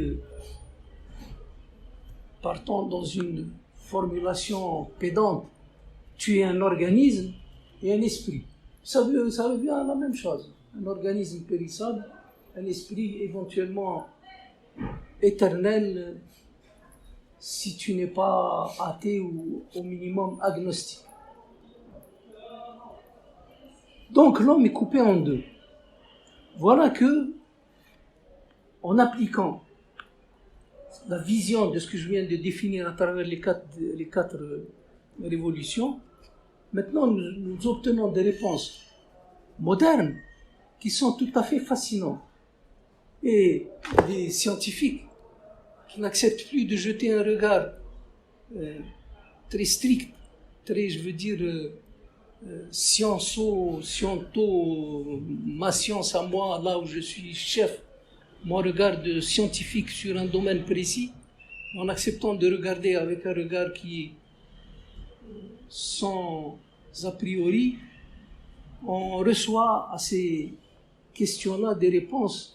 partons dans une formulation pédante, tu es un organisme et un esprit. Ça revient à la même chose. Un organisme périssable, un esprit éventuellement éternel si tu n'es pas athée ou au minimum agnostique. Donc l'homme est coupé en deux. Voilà que, en appliquant la vision de ce que je viens de définir à travers les quatre révolutions, maintenant nous obtenons des réponses modernes qui sont tout à fait fascinantes. Et des scientifiques qui n'acceptent plus de jeter un regard très strict, très, je veux dire, sciento, ma science à moi, là où je suis chef, mon regard de scientifique sur un domaine précis, en acceptant de regarder avec un regard qui est sans a priori, on reçoit à ces questions-là des réponses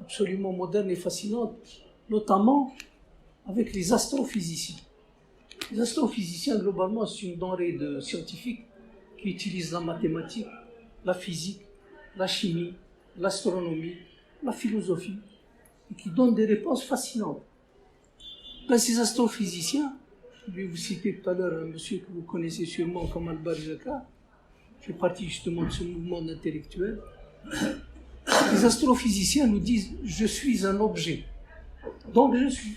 absolument modernes et fascinantes, notamment avec les astrophysiciens. Les astrophysiciens, globalement, c'est une denrée de scientifiques qui utilisent la mathématique, la physique, la chimie, l'astronomie, la philosophie, et qui donnent des réponses fascinantes. Ben, ces astrophysiciens, je vais vous citer tout à l'heure un monsieur que vous connaissez sûrement comme Al-Barzaka, fait partie justement de ce mouvement intellectuel. Les astrophysiciens nous disent « je suis un objet ». Donc je suis.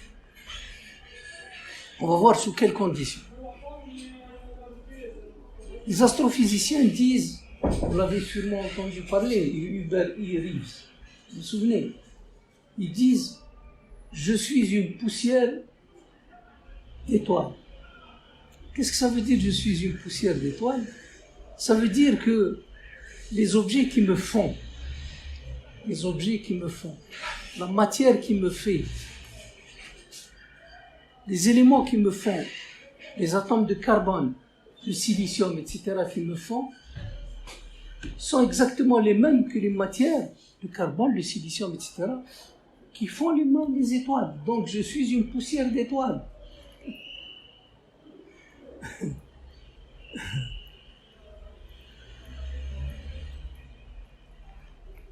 On va voir sous quelles conditions. Les astrophysiciens disent, vous l'avez sûrement entendu parler, Hubert E. Reeves, vous vous souvenez, ils disent « je suis une poussière d'étoiles ». Qu'est-ce que ça veut dire « je suis une poussière d'étoiles » ? Ça veut dire que les objets qui me font, la matière qui me fait, les éléments qui me font, les atomes de carbone, de silicium, etc., qui me font, sont exactement les mêmes que les matières de carbone, le silicium, etc., qui font les étoiles. Donc je suis une poussière d'étoiles.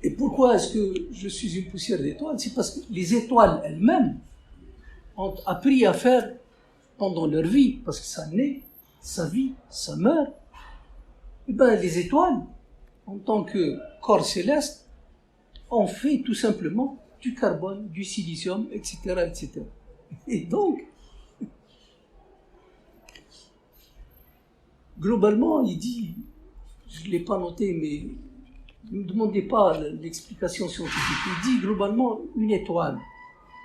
Et pourquoi est-ce que je suis une poussière d'étoiles ? C'est parce que les étoiles elles-mêmes ont appris à faire pendant leur vie, parce que ça naît, ça vit, ça meurt. Et bien les étoiles, en tant que corps céleste, ont fait tout simplement du carbone, du silicium, etc., etc. Et donc, globalement, il dit, je ne l'ai pas noté, mais ne me demandez pas l'explication scientifique. Il dit globalement une étoile,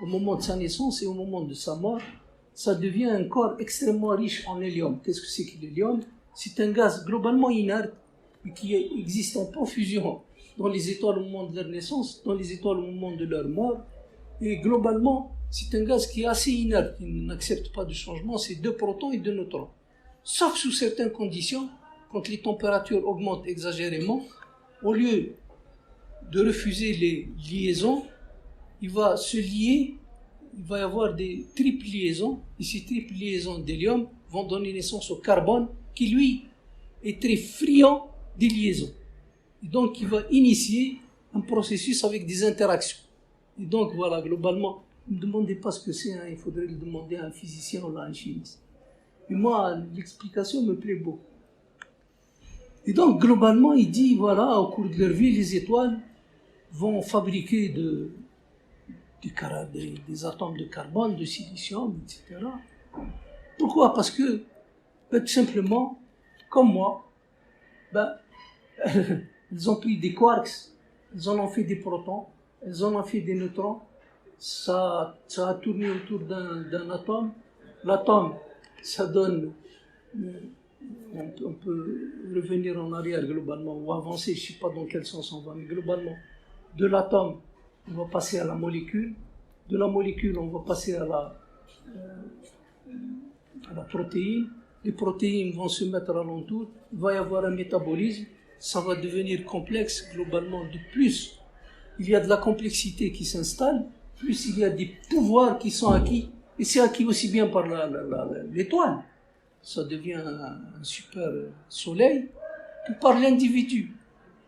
au moment de sa naissance et au moment de sa mort, ça devient un corps extrêmement riche en hélium. Qu'est-ce que c'est que l'hélium ? C'est un gaz globalement inerte et qui existe en profusion dans les étoiles au moment de leur naissance, dans les étoiles au moment de leur mort. Et globalement, c'est un gaz qui est assez inerte, qui n'accepte pas de changement, c'est 2 protons et 2 neutrons. Sauf sous certaines conditions, quand les températures augmentent exagérément, au lieu de refuser les liaisons, il va se lier, il va y avoir des triples liaisons, et ces triples liaisons d'hélium vont donner naissance au carbone, qui lui est très friand des liaisons. Et donc il va initier un processus avec des interactions. Et donc voilà, globalement, ne me demandez pas ce que c'est, hein, il faudrait le demander à un physicien ou à un chimiste. Mais moi, l'explication me plaît beaucoup. Et donc, globalement, il dit, voilà, au cours de leur vie, les étoiles vont fabriquer des atomes de carbone, de silicium, etc. Pourquoi ? Parce que, tout simplement, comme moi, elles ont pris des quarks, elles en ont fait des protons, elles en ont fait des neutrons, ça a tourné autour d'un atome. L'atome, ça donne... On peut revenir en arrière globalement ou avancer, je ne sais pas dans quel sens on va, mais globalement, de l'atome, on va passer à la molécule, de la molécule, on va passer à la protéine, les protéines vont se mettre alentour, il va y avoir un métabolisme, ça va devenir complexe globalement, de plus il y a de la complexité qui s'installe, plus il y a des pouvoirs qui sont acquis, et c'est acquis aussi bien par l'étoile. ça devient un super soleil, que par l'individu.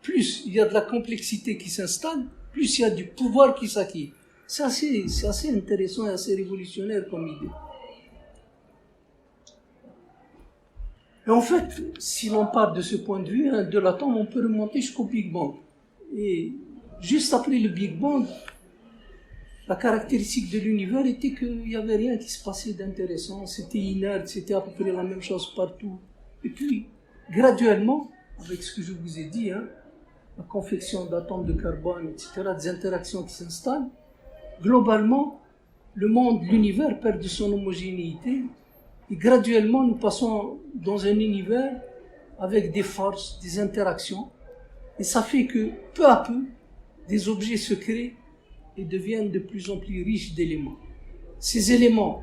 Plus il y a de la complexité qui s'installe, plus il y a du pouvoir qui s'acquiert. C'est assez intéressant et assez révolutionnaire comme idée. Et en fait, si l'on part de ce point de vue, de l'atome, on peut remonter jusqu'au Big Bang. Et juste après le Big Bang, la caractéristique de l'univers était qu'il n'y avait rien qui se passait d'intéressant, c'était inerte, c'était à peu près la même chose partout. Et puis, graduellement, avec ce que je vous ai dit, la confection d'atomes de carbone, etc., des interactions qui s'installent, globalement, le monde, l'univers perd de son homogénéité et graduellement nous passons dans un univers avec des forces, des interactions et ça fait que peu à peu, des objets se créent et deviennent de plus en plus riches d'éléments. Ces éléments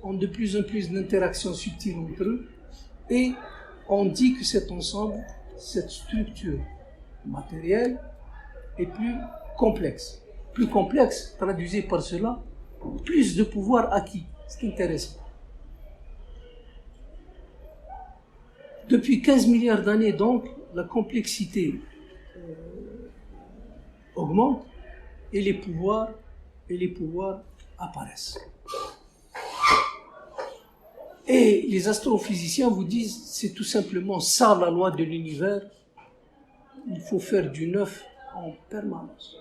ont de plus en plus d'interactions subtiles entre eux et on dit que cet ensemble, cette structure matérielle est plus complexe. Plus complexe, traduisez par cela, plus de pouvoir acquis. C'est intéressant. Depuis 15 milliards d'années, donc, la complexité augmente et les pouvoirs apparaissent. Et les astrophysiciens vous disent, c'est tout simplement ça la loi de l'univers. Il faut faire du neuf en permanence.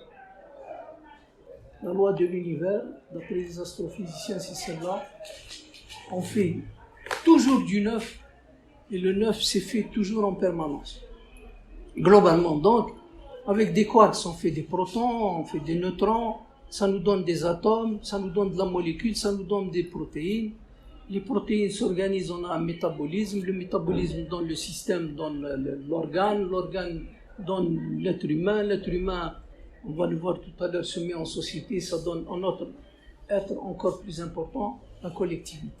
La loi de l'univers, d'après les astrophysiciens, c'est celle-là. On fait toujours du neuf et le neuf s'est fait toujours en permanence. Globalement, donc, avec des quarks, on fait des protons, on fait des neutrons, ça nous donne des atomes, ça nous donne de la molécule, ça nous donne des protéines. Les protéines s'organisent, on a un métabolisme, le métabolisme donne le système, donne l'organe donne l'être humain, on va le voir tout à l'heure, se met en société, ça donne un autre être encore plus important, la collectivité.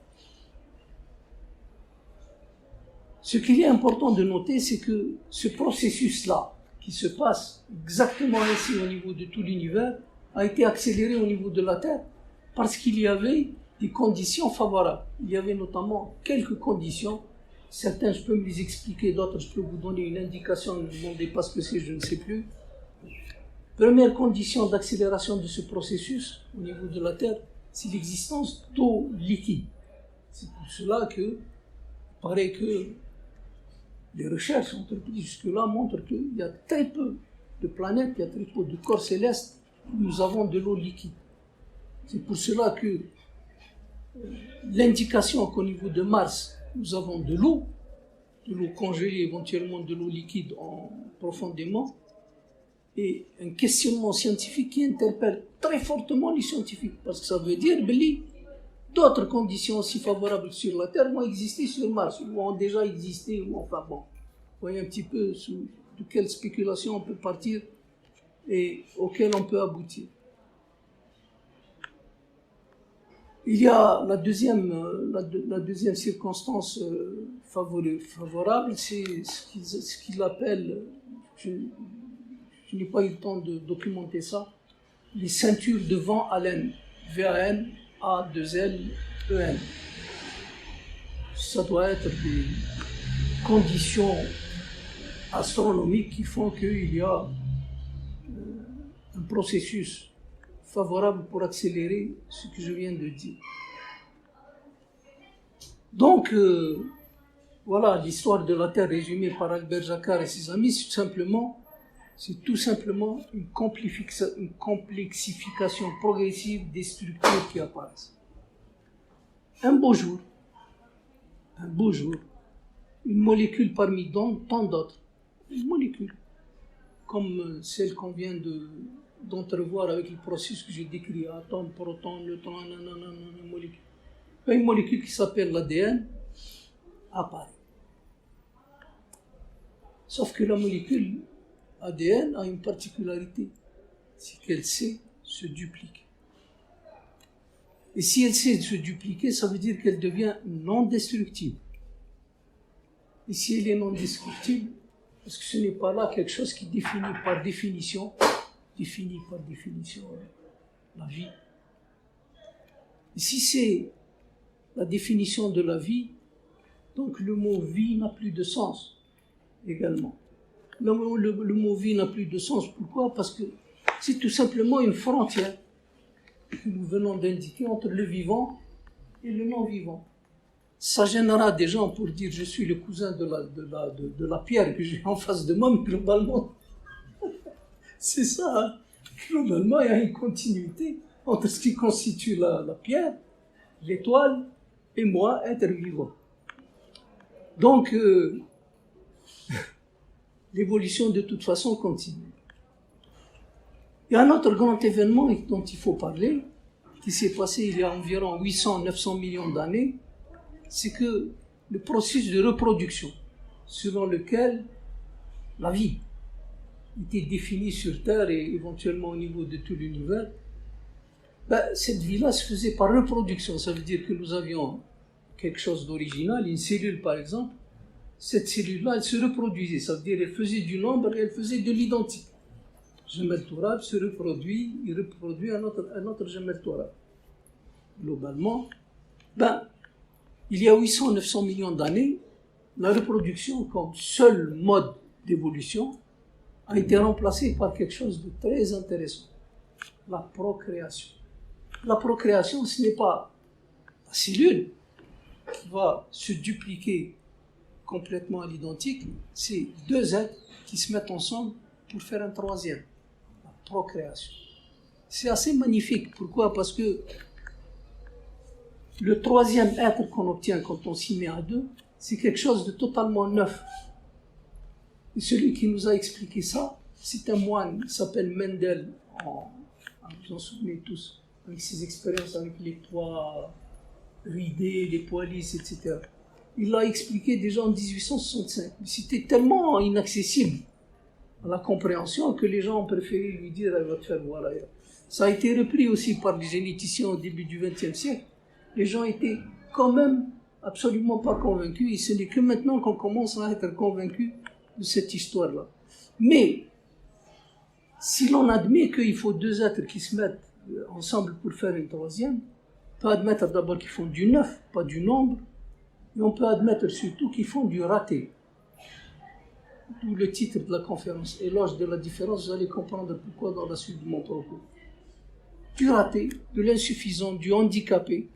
Ce qu'il est important de noter, c'est que ce processus-là, qui se passe exactement ainsi au niveau de tout l'univers, a été accéléré au niveau de la Terre, parce qu'il y avait des conditions favorables. Il y avait notamment quelques conditions. Certains, je peux me les expliquer, d'autres, je peux vous donner une indication, ne me demandez pas ce que c'est, je ne sais plus. Première condition d'accélération de ce processus au niveau de la Terre, c'est l'existence d'eau liquide. C'est pour cela que, il paraît que les recherches entreprises jusque-là montrent qu'il y a très peu de planètes, il y a très peu de corps célestes où nous avons de l'eau liquide. C'est pour cela que l'indication qu'au niveau de Mars, nous avons de l'eau congelée, éventuellement de l'eau liquide profondément, et un questionnement scientifique qui interpelle très fortement les scientifiques, parce que ça veut dire que d'autres conditions aussi favorables sur la Terre vont exister sur Mars, ou ont déjà existé, ou enfin bon. Vous voyez un petit peu de quelle spéculation on peut partir et auquel on peut aboutir. Il y a la deuxième circonstance favorable, c'est ce qu'il appelle, je n'ai pas eu le temps de documenter ça, les ceintures de vent Allen, VAN, A2L, EN. Ça doit être des conditions astronomiques qui font qu'il y a un processus favorable pour accélérer ce que je viens de dire. Donc, voilà l'histoire de la Terre résumée par Albert Jacquard et ses amis, c'est tout simplement une complexification progressive des structures qui apparaissent. Un beau jour, une molécule parmi tant d'autres, une molécule, comme celle qu'on vient d'entrevoir avec le processus que j'ai décrit, atome, proton, neutron, molécule. Une molécule qui s'appelle l'ADN apparaît. Sauf que la molécule ADN a une particularité, c'est qu'elle sait se dupliquer. Et si elle sait se dupliquer, ça veut dire qu'elle devient non destructible. Et si elle est non destructible, parce que ce n'est pas là quelque chose qui définit par définition la vie. Et si c'est la définition de la vie, Donc le mot vie n'a plus de sens également. Le mot vie n'a plus de sens. Pourquoi? Parce que c'est tout simplement une frontière que nous venons d'indiquer entre le vivant et le non-vivant. Ça gênera des gens pour dire je suis le cousin de la pierre que j'ai en face de moi, mais globalement, c'est ça. Hein. Globalement, il y a une continuité entre ce qui constitue la pierre, l'étoile, et moi, être vivant. Donc, l'évolution de toute façon continue. Il y a un autre grand événement dont il faut parler, qui s'est passé il y a environ 800-900 millions d'années, c'est que le processus de reproduction, selon lequel la vie était définie sur Terre et éventuellement au niveau de tout l'univers, cette vie-là se faisait par reproduction. Ça veut dire que nous avions quelque chose d'original, une cellule par exemple. Cette cellule-là, elle se reproduisait. Ça veut dire qu'elle faisait du nombre et elle faisait de l'identique. Gemelle tourable se reproduit, il reproduit un autre gemelle tourable. Globalement, il y a 800-900 millions d'années, la reproduction comme seul mode d'évolution a été remplacée par quelque chose de très intéressant, la procréation. La procréation, ce n'est pas la cellule qui va se dupliquer complètement à l'identique, c'est deux êtres qui se mettent ensemble pour faire un troisième, la procréation. C'est assez magnifique. Pourquoi? Parce que le troisième être qu'on obtient quand on s'y met à deux, c'est quelque chose de totalement neuf. Et celui qui nous a expliqué ça, c'est un moine, il s'appelle Mendel, vous en souvenez tous, avec ses expériences avec les pois ridés, les pois lisses, etc. Il l'a expliqué déjà en 1865. Mais c'était tellement inaccessible à la compréhension que les gens ont préféré lui dire « elle va te faire voir ailleurs ». Ça a été repris aussi par les généticiens au début du XXe siècle. Les gens étaient quand même absolument pas convaincus, et ce n'est que maintenant qu'on commence à être convaincus de cette histoire-là. Mais, si l'on admet qu'il faut deux êtres qui se mettent ensemble pour faire une troisième, on peut admettre d'abord qu'ils font du neuf, pas du nombre, et on peut admettre surtout qu'ils font du raté. D'où le titre de la conférence, Éloge de la différence, vous allez comprendre pourquoi dans la suite de mon propos. Du raté, de l'insuffisant, du handicapé,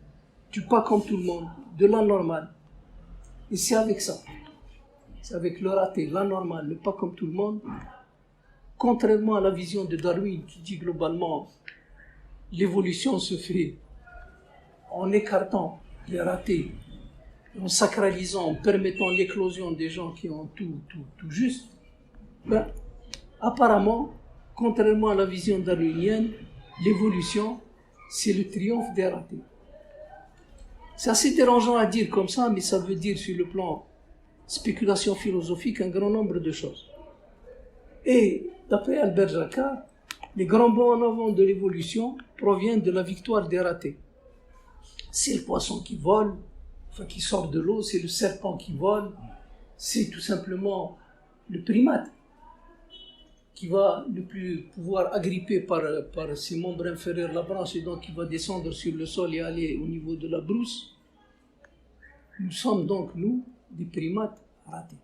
du pas comme tout le monde, de l'anormal. Et c'est avec ça, c'est avec le raté, l'anormal, le pas comme tout le monde, contrairement à la vision de Darwin qui dit globalement l'évolution se fait en écartant les ratés, en sacralisant, en permettant l'éclosion des gens qui ont tout juste, apparemment, contrairement à la vision darwinienne, l'évolution, c'est le triomphe des ratés. C'est assez dérangeant à dire comme ça, mais ça veut dire sur le plan spéculation philosophique un grand nombre de choses. Et d'après Albert Jacquard, les grands bons en avant de l'évolution proviennent de la victoire des ratés. C'est le poisson qui vole, qui sort de l'eau, c'est le serpent qui vole, c'est tout simplement le primate qui va ne plus pouvoir agripper par ses membres inférieurs la branche et donc qui va descendre sur le sol et aller au niveau de la brousse. Nous sommes donc, nous, des primates ratés.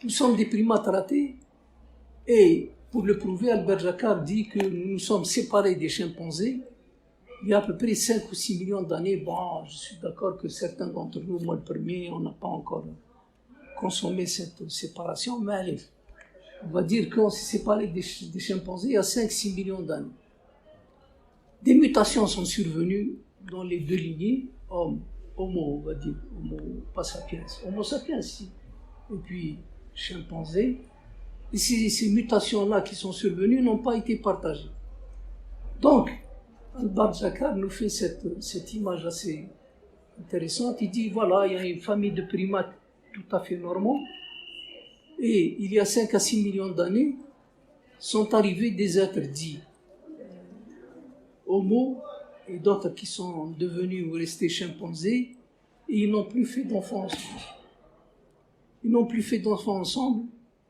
Nous sommes des primates ratés et pour le prouver, Albert Jacquard dit que nous nous sommes séparés des chimpanzés il y a à peu près 5 ou 6 millions d'années. Bon, je suis d'accord que certains d'entre nous, moi le premier, on n'a pas encore consommé cette séparation, mais allez, on va dire qu'on s'est séparé des chimpanzés il y a 5-6 millions d'années. Des mutations sont survenues dans les deux lignées, homo, on va dire, homo, pas sapiens, homo sapiens, si, et puis chimpanzé. Et ces mutations-là qui sont survenues n'ont pas été partagées. Donc, Albert Jacquard nous fait cette image assez intéressante. Il dit, voilà, il y a une famille de primates tout à fait normaux, et il y a 5 à 6 millions d'années, sont arrivés des êtres dits homo, et d'autres qui sont devenus ou restés chimpanzés, et ils n'ont plus fait d'enfants ensemble. Ils n'ont plus fait d'enfants ensemble.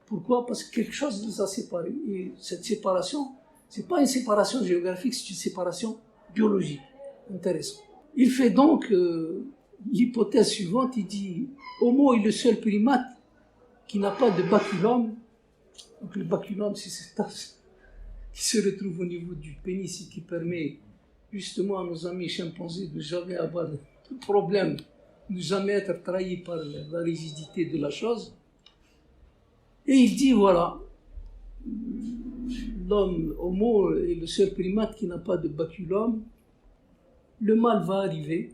Pourquoi? Parce que quelque chose les a séparés. Et cette séparation, c'est pas une séparation géographique, c'est une séparation biologique. Intéressant. Il fait donc l'hypothèse suivante, il dit Homo est le seul primate qui n'a pas de baculum. Donc le baculum, c'est cette os qui se retrouve au niveau du pénis et qui permet justement à nos amis chimpanzés de ne jamais avoir de problème, de ne jamais être trahis par la rigidité de la chose. Et il dit voilà, l'homme Homo est le seul primate qui n'a pas de baculum. Le mâle va arriver,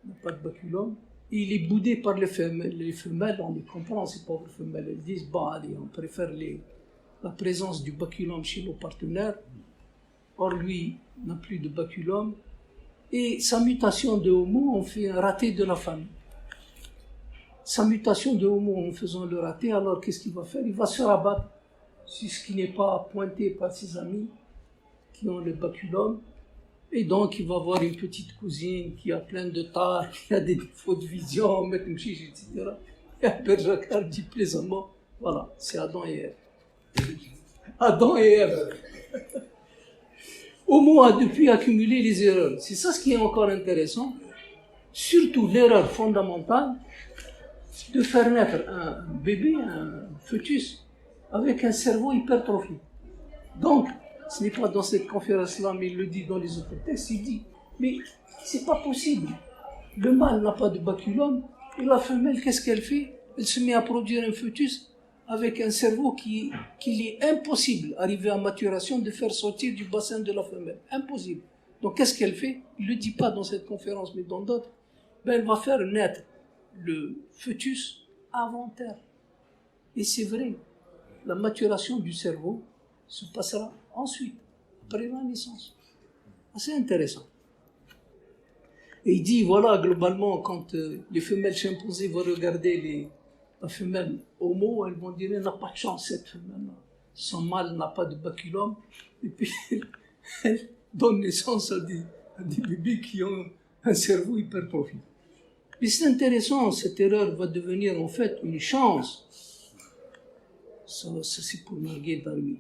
il n'a pas de baculum, et il est boudé par les femelles. Les femelles, on les comprend, ces pauvres femelles, elles disent bon, allez, on préfère la présence du baculum chez nos partenaires. Or, lui n'a plus de baculum. Et sa mutation de Homo, on fait un raté de la famille. Sa mutation de Homo en faisant le raté, alors qu'est-ce qu'il va faire? Il va se rabattre sur ce qui n'est pas pointé par ses amis qui ont le baculum. Et donc, il va avoir une petite cousine qui a plein de tares, qui a des défauts de vision, etc. Et Albert Jacquard dit plaisamment, voilà, c'est Adam et Ève. Adam et Ève. Homo a depuis accumulé les erreurs. C'est ça ce qui est encore intéressant. Surtout l'erreur fondamentale de faire naître un bébé, un fœtus, avec un cerveau hypertrophié. Donc, ce n'est pas dans cette conférence-là, mais il le dit dans les autres textes, il dit, mais c'est pas possible. Le mâle n'a pas de baculum, et la femelle, qu'est-ce qu'elle fait? Elle se met à produire un fœtus avec un cerveau qu'il est impossible, arrivé à maturation, de faire sortir du bassin de la femelle. Impossible. Donc, qu'est-ce qu'elle fait? Il ne le dit pas dans cette conférence, mais dans d'autres. Ben, elle va faire naître le fœtus avant terre. Et c'est vrai, la maturation du cerveau se passera ensuite, après la naissance. C'est intéressant. Et il dit, voilà, globalement, quand les femelles chimpanzés vont regarder la femelle Homo, elles vont dire, elle n'a pas de chance, cette femelle. Son mâle n'a pas de baculum. Et puis, elle donne naissance à des bébés qui ont un cerveau hypertrophié. Mais c'est intéressant, cette erreur va devenir en fait une chance. Ça c'est pour Marguerite Darwin.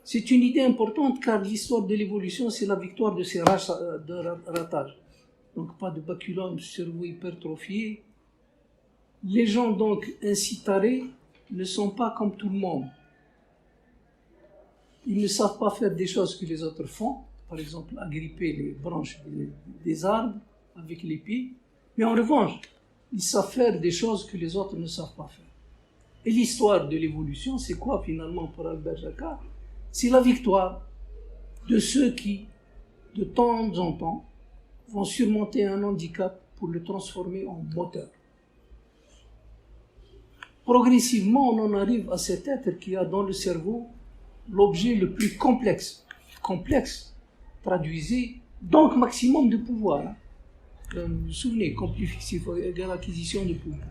C'est une idée importante car l'histoire de l'évolution, c'est la victoire de ces races de ratage. Donc pas de baculum, cerveau hypertrophié. Les gens donc ainsi tarés ne sont pas comme tout le monde. Ils ne savent pas faire des choses que les autres font, par exemple agripper les branches des arbres avec les pieds. Mais en revanche, ils savent faire des choses que les autres ne savent pas faire. Et l'histoire de l'évolution, c'est quoi finalement pour Albert Jacquard? C'est la victoire de ceux qui, de temps en temps, vont surmonter un handicap pour le transformer en moteur. Progressivement, on en arrive à cet être qui a dans le cerveau l'objet le plus complexe. Complexe, traduisez, donc maximum de pouvoir. Vous vous souvenez, complexifié égale acquisition de pouvoir.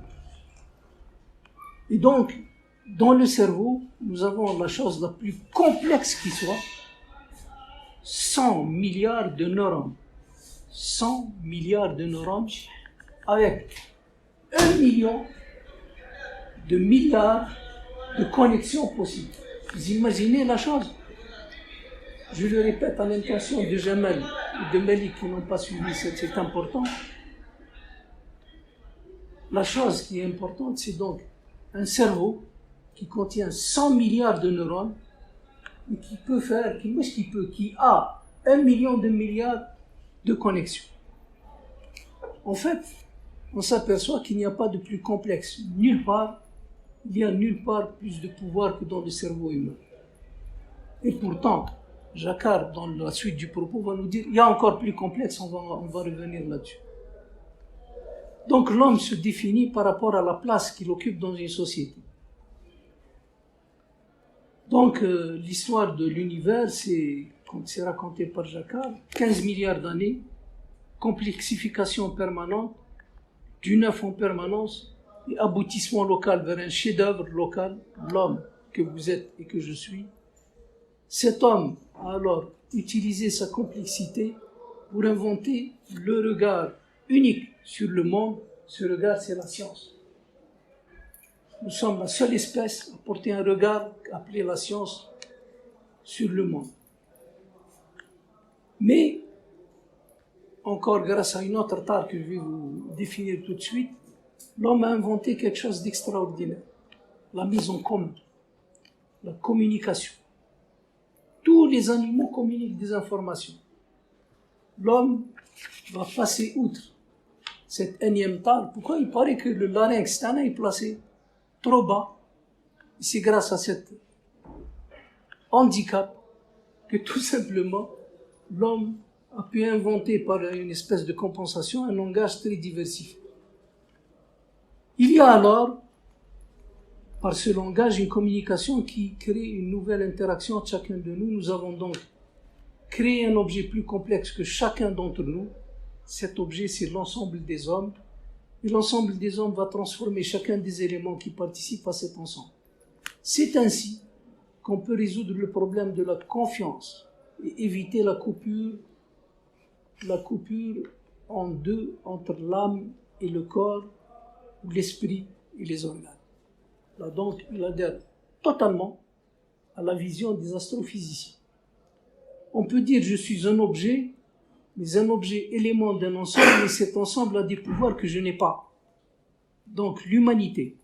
Et donc, dans le cerveau, nous avons la chose la plus complexe qui soit, 100 milliards de neurones. 100 milliards de neurones avec 1 million de milliards de connexions possibles. Vous imaginez la chose? Je le répète à l'intention de Jamal et de Malik qui n'ont pas suivi, c'est important. La chose qui est importante, c'est donc un cerveau qui contient 100 milliards de neurones et qui peut faire, qui a 1 million de milliards de connexions. En fait, on s'aperçoit qu'il n'y a pas de plus complexe. Nulle part, il y a nulle part plus de pouvoir que dans le cerveau humain. Et pourtant, Jacquard, dans la suite du propos, va nous dire il y a encore plus complexe, on va revenir là-dessus. Donc l'homme se définit par rapport à la place qu'il occupe dans une société. Donc l'histoire de l'univers, c'est raconté par Jacquard, 15 milliards d'années, complexification permanente, du neuf en permanence, et aboutissement local vers un chef-d'œuvre local, l'homme que vous êtes et que je suis. Cet homme a alors utilisé sa complexité pour inventer le regard unique sur le monde. Ce regard, c'est la science. Nous sommes la seule espèce à porter un regard appelé la science sur le monde. Mais, encore grâce à une autre tare que je vais vous définir tout de suite, l'homme a inventé quelque chose d'extraordinaire. La mise en commun, la communication. Tous les animaux communiquent des informations. L'homme va passer outre cette énième tare. Pourquoi? Il paraît que le larynx est placé trop bas. C'est grâce à cet handicap que tout simplement l'homme a pu inventer par une espèce de compensation un langage très diversifié. Il y a alors, par ce langage, une communication qui crée une nouvelle interaction entre chacun de nous. Nous avons donc créé un objet plus complexe que chacun d'entre nous. Cet objet, c'est l'ensemble des hommes. Et l'ensemble des hommes va transformer chacun des éléments qui participent à cet ensemble. C'est ainsi qu'on peut résoudre le problème de la confiance et éviter la coupure en deux entre l'âme et le corps, ou l'esprit et les organes. Là donc, il adhère totalement à la vision des astrophysiciens. On peut dire je suis un objet, mais un objet élément d'un ensemble, et cet ensemble a des pouvoirs que je n'ai pas. Donc l'humanité,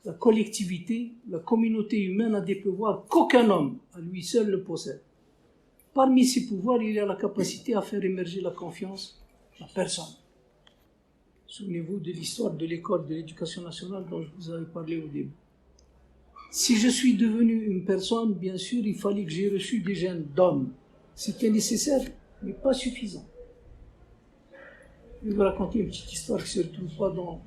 la collectivité, la communauté humaine a des pouvoirs qu'aucun homme à lui seul ne possède. Parmi ces pouvoirs, il y a la capacité à faire émerger la confiance de la personne. Souvenez-vous de l'histoire de l'école de l'éducation nationale dont je vous avais parlé au début. Si je suis devenu une personne, bien sûr, il fallait que j'ai reçu des gènes d'homme. C'était nécessaire, mais pas suffisant. Je vais vous raconter une petite histoire qui ne se retrouve pas dans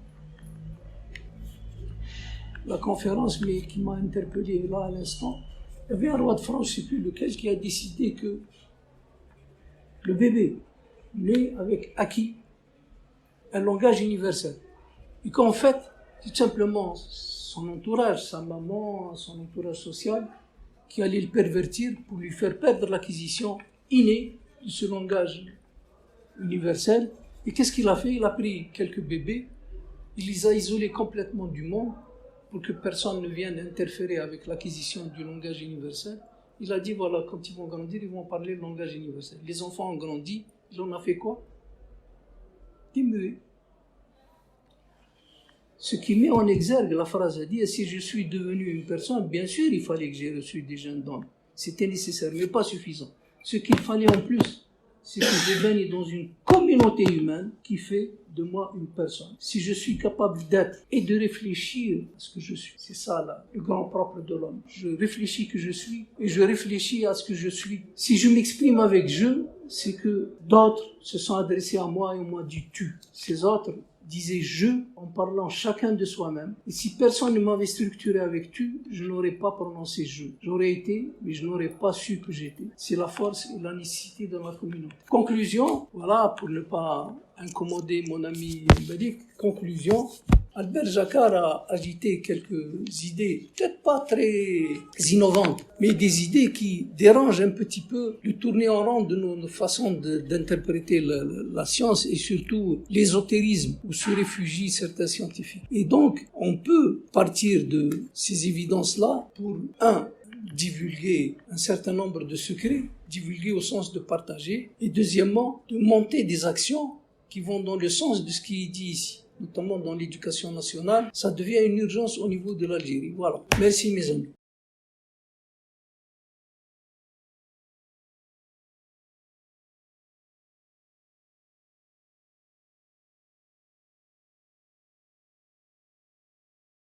la conférence, mais qui m'a interpellé là à l'instant. Il y avait un roi de France, je ne sais plus lequel, qui a décidé que le bébé né avec acquis un langage universel. Et qu'en fait, tout simplement, son entourage, sa maman, son entourage social, qui allait le pervertir pour lui faire perdre l'acquisition innée de ce langage universel. Et qu'est-ce qu'il a fait? Il a pris quelques bébés, il les a isolés complètement du monde pour que personne ne vienne interférer avec l'acquisition du langage universel. Il a dit, voilà, quand ils vont grandir, ils vont parler le langage universel. Les enfants ont grandi, il en a fait quoi? Des muets. Ce qui met en exergue la phrase à dire, si je suis devenu une personne, bien sûr, il fallait que j'ai reçu des gènes d'homme. C'était nécessaire, mais pas suffisant. Ce qu'il fallait en plus, c'est que je baigne dans une communauté humaine qui fait de moi une personne. Si je suis capable d'être et de réfléchir à ce que je suis, c'est ça là, le grand propre de l'homme. Je réfléchis que je suis et je réfléchis à ce que je suis. Si je m'exprime avec je, c'est que d'autres se sont adressés à moi et on m'a dit tu. Ces autres disaient je en parlant chacun de soi-même. Et si personne ne m'avait structuré avec tu, je n'aurais pas prononcé je. J'aurais été, mais je n'aurais pas su que j'étais. C'est la force et la nécessité de ma communauté. Conclusion, voilà, pour ne pas incommoder mon ami Malik, conclusion, Albert Jacquard a agité quelques idées, peut-être pas très innovantes, mais des idées qui dérangent un petit peu le tourner en rond de nos façons d'interpréter la science et surtout l'ésotérisme où se réfugient certains scientifiques. Et donc, on peut partir de ces évidences-là pour, divulguer un certain nombre de secrets, divulguer au sens de partager, et deuxièmement, de monter des actions qui vont dans le sens de ce qui est dit ici, notamment dans l'éducation nationale. Ça devient une urgence au niveau de l'Algérie. Voilà. Merci mes amis.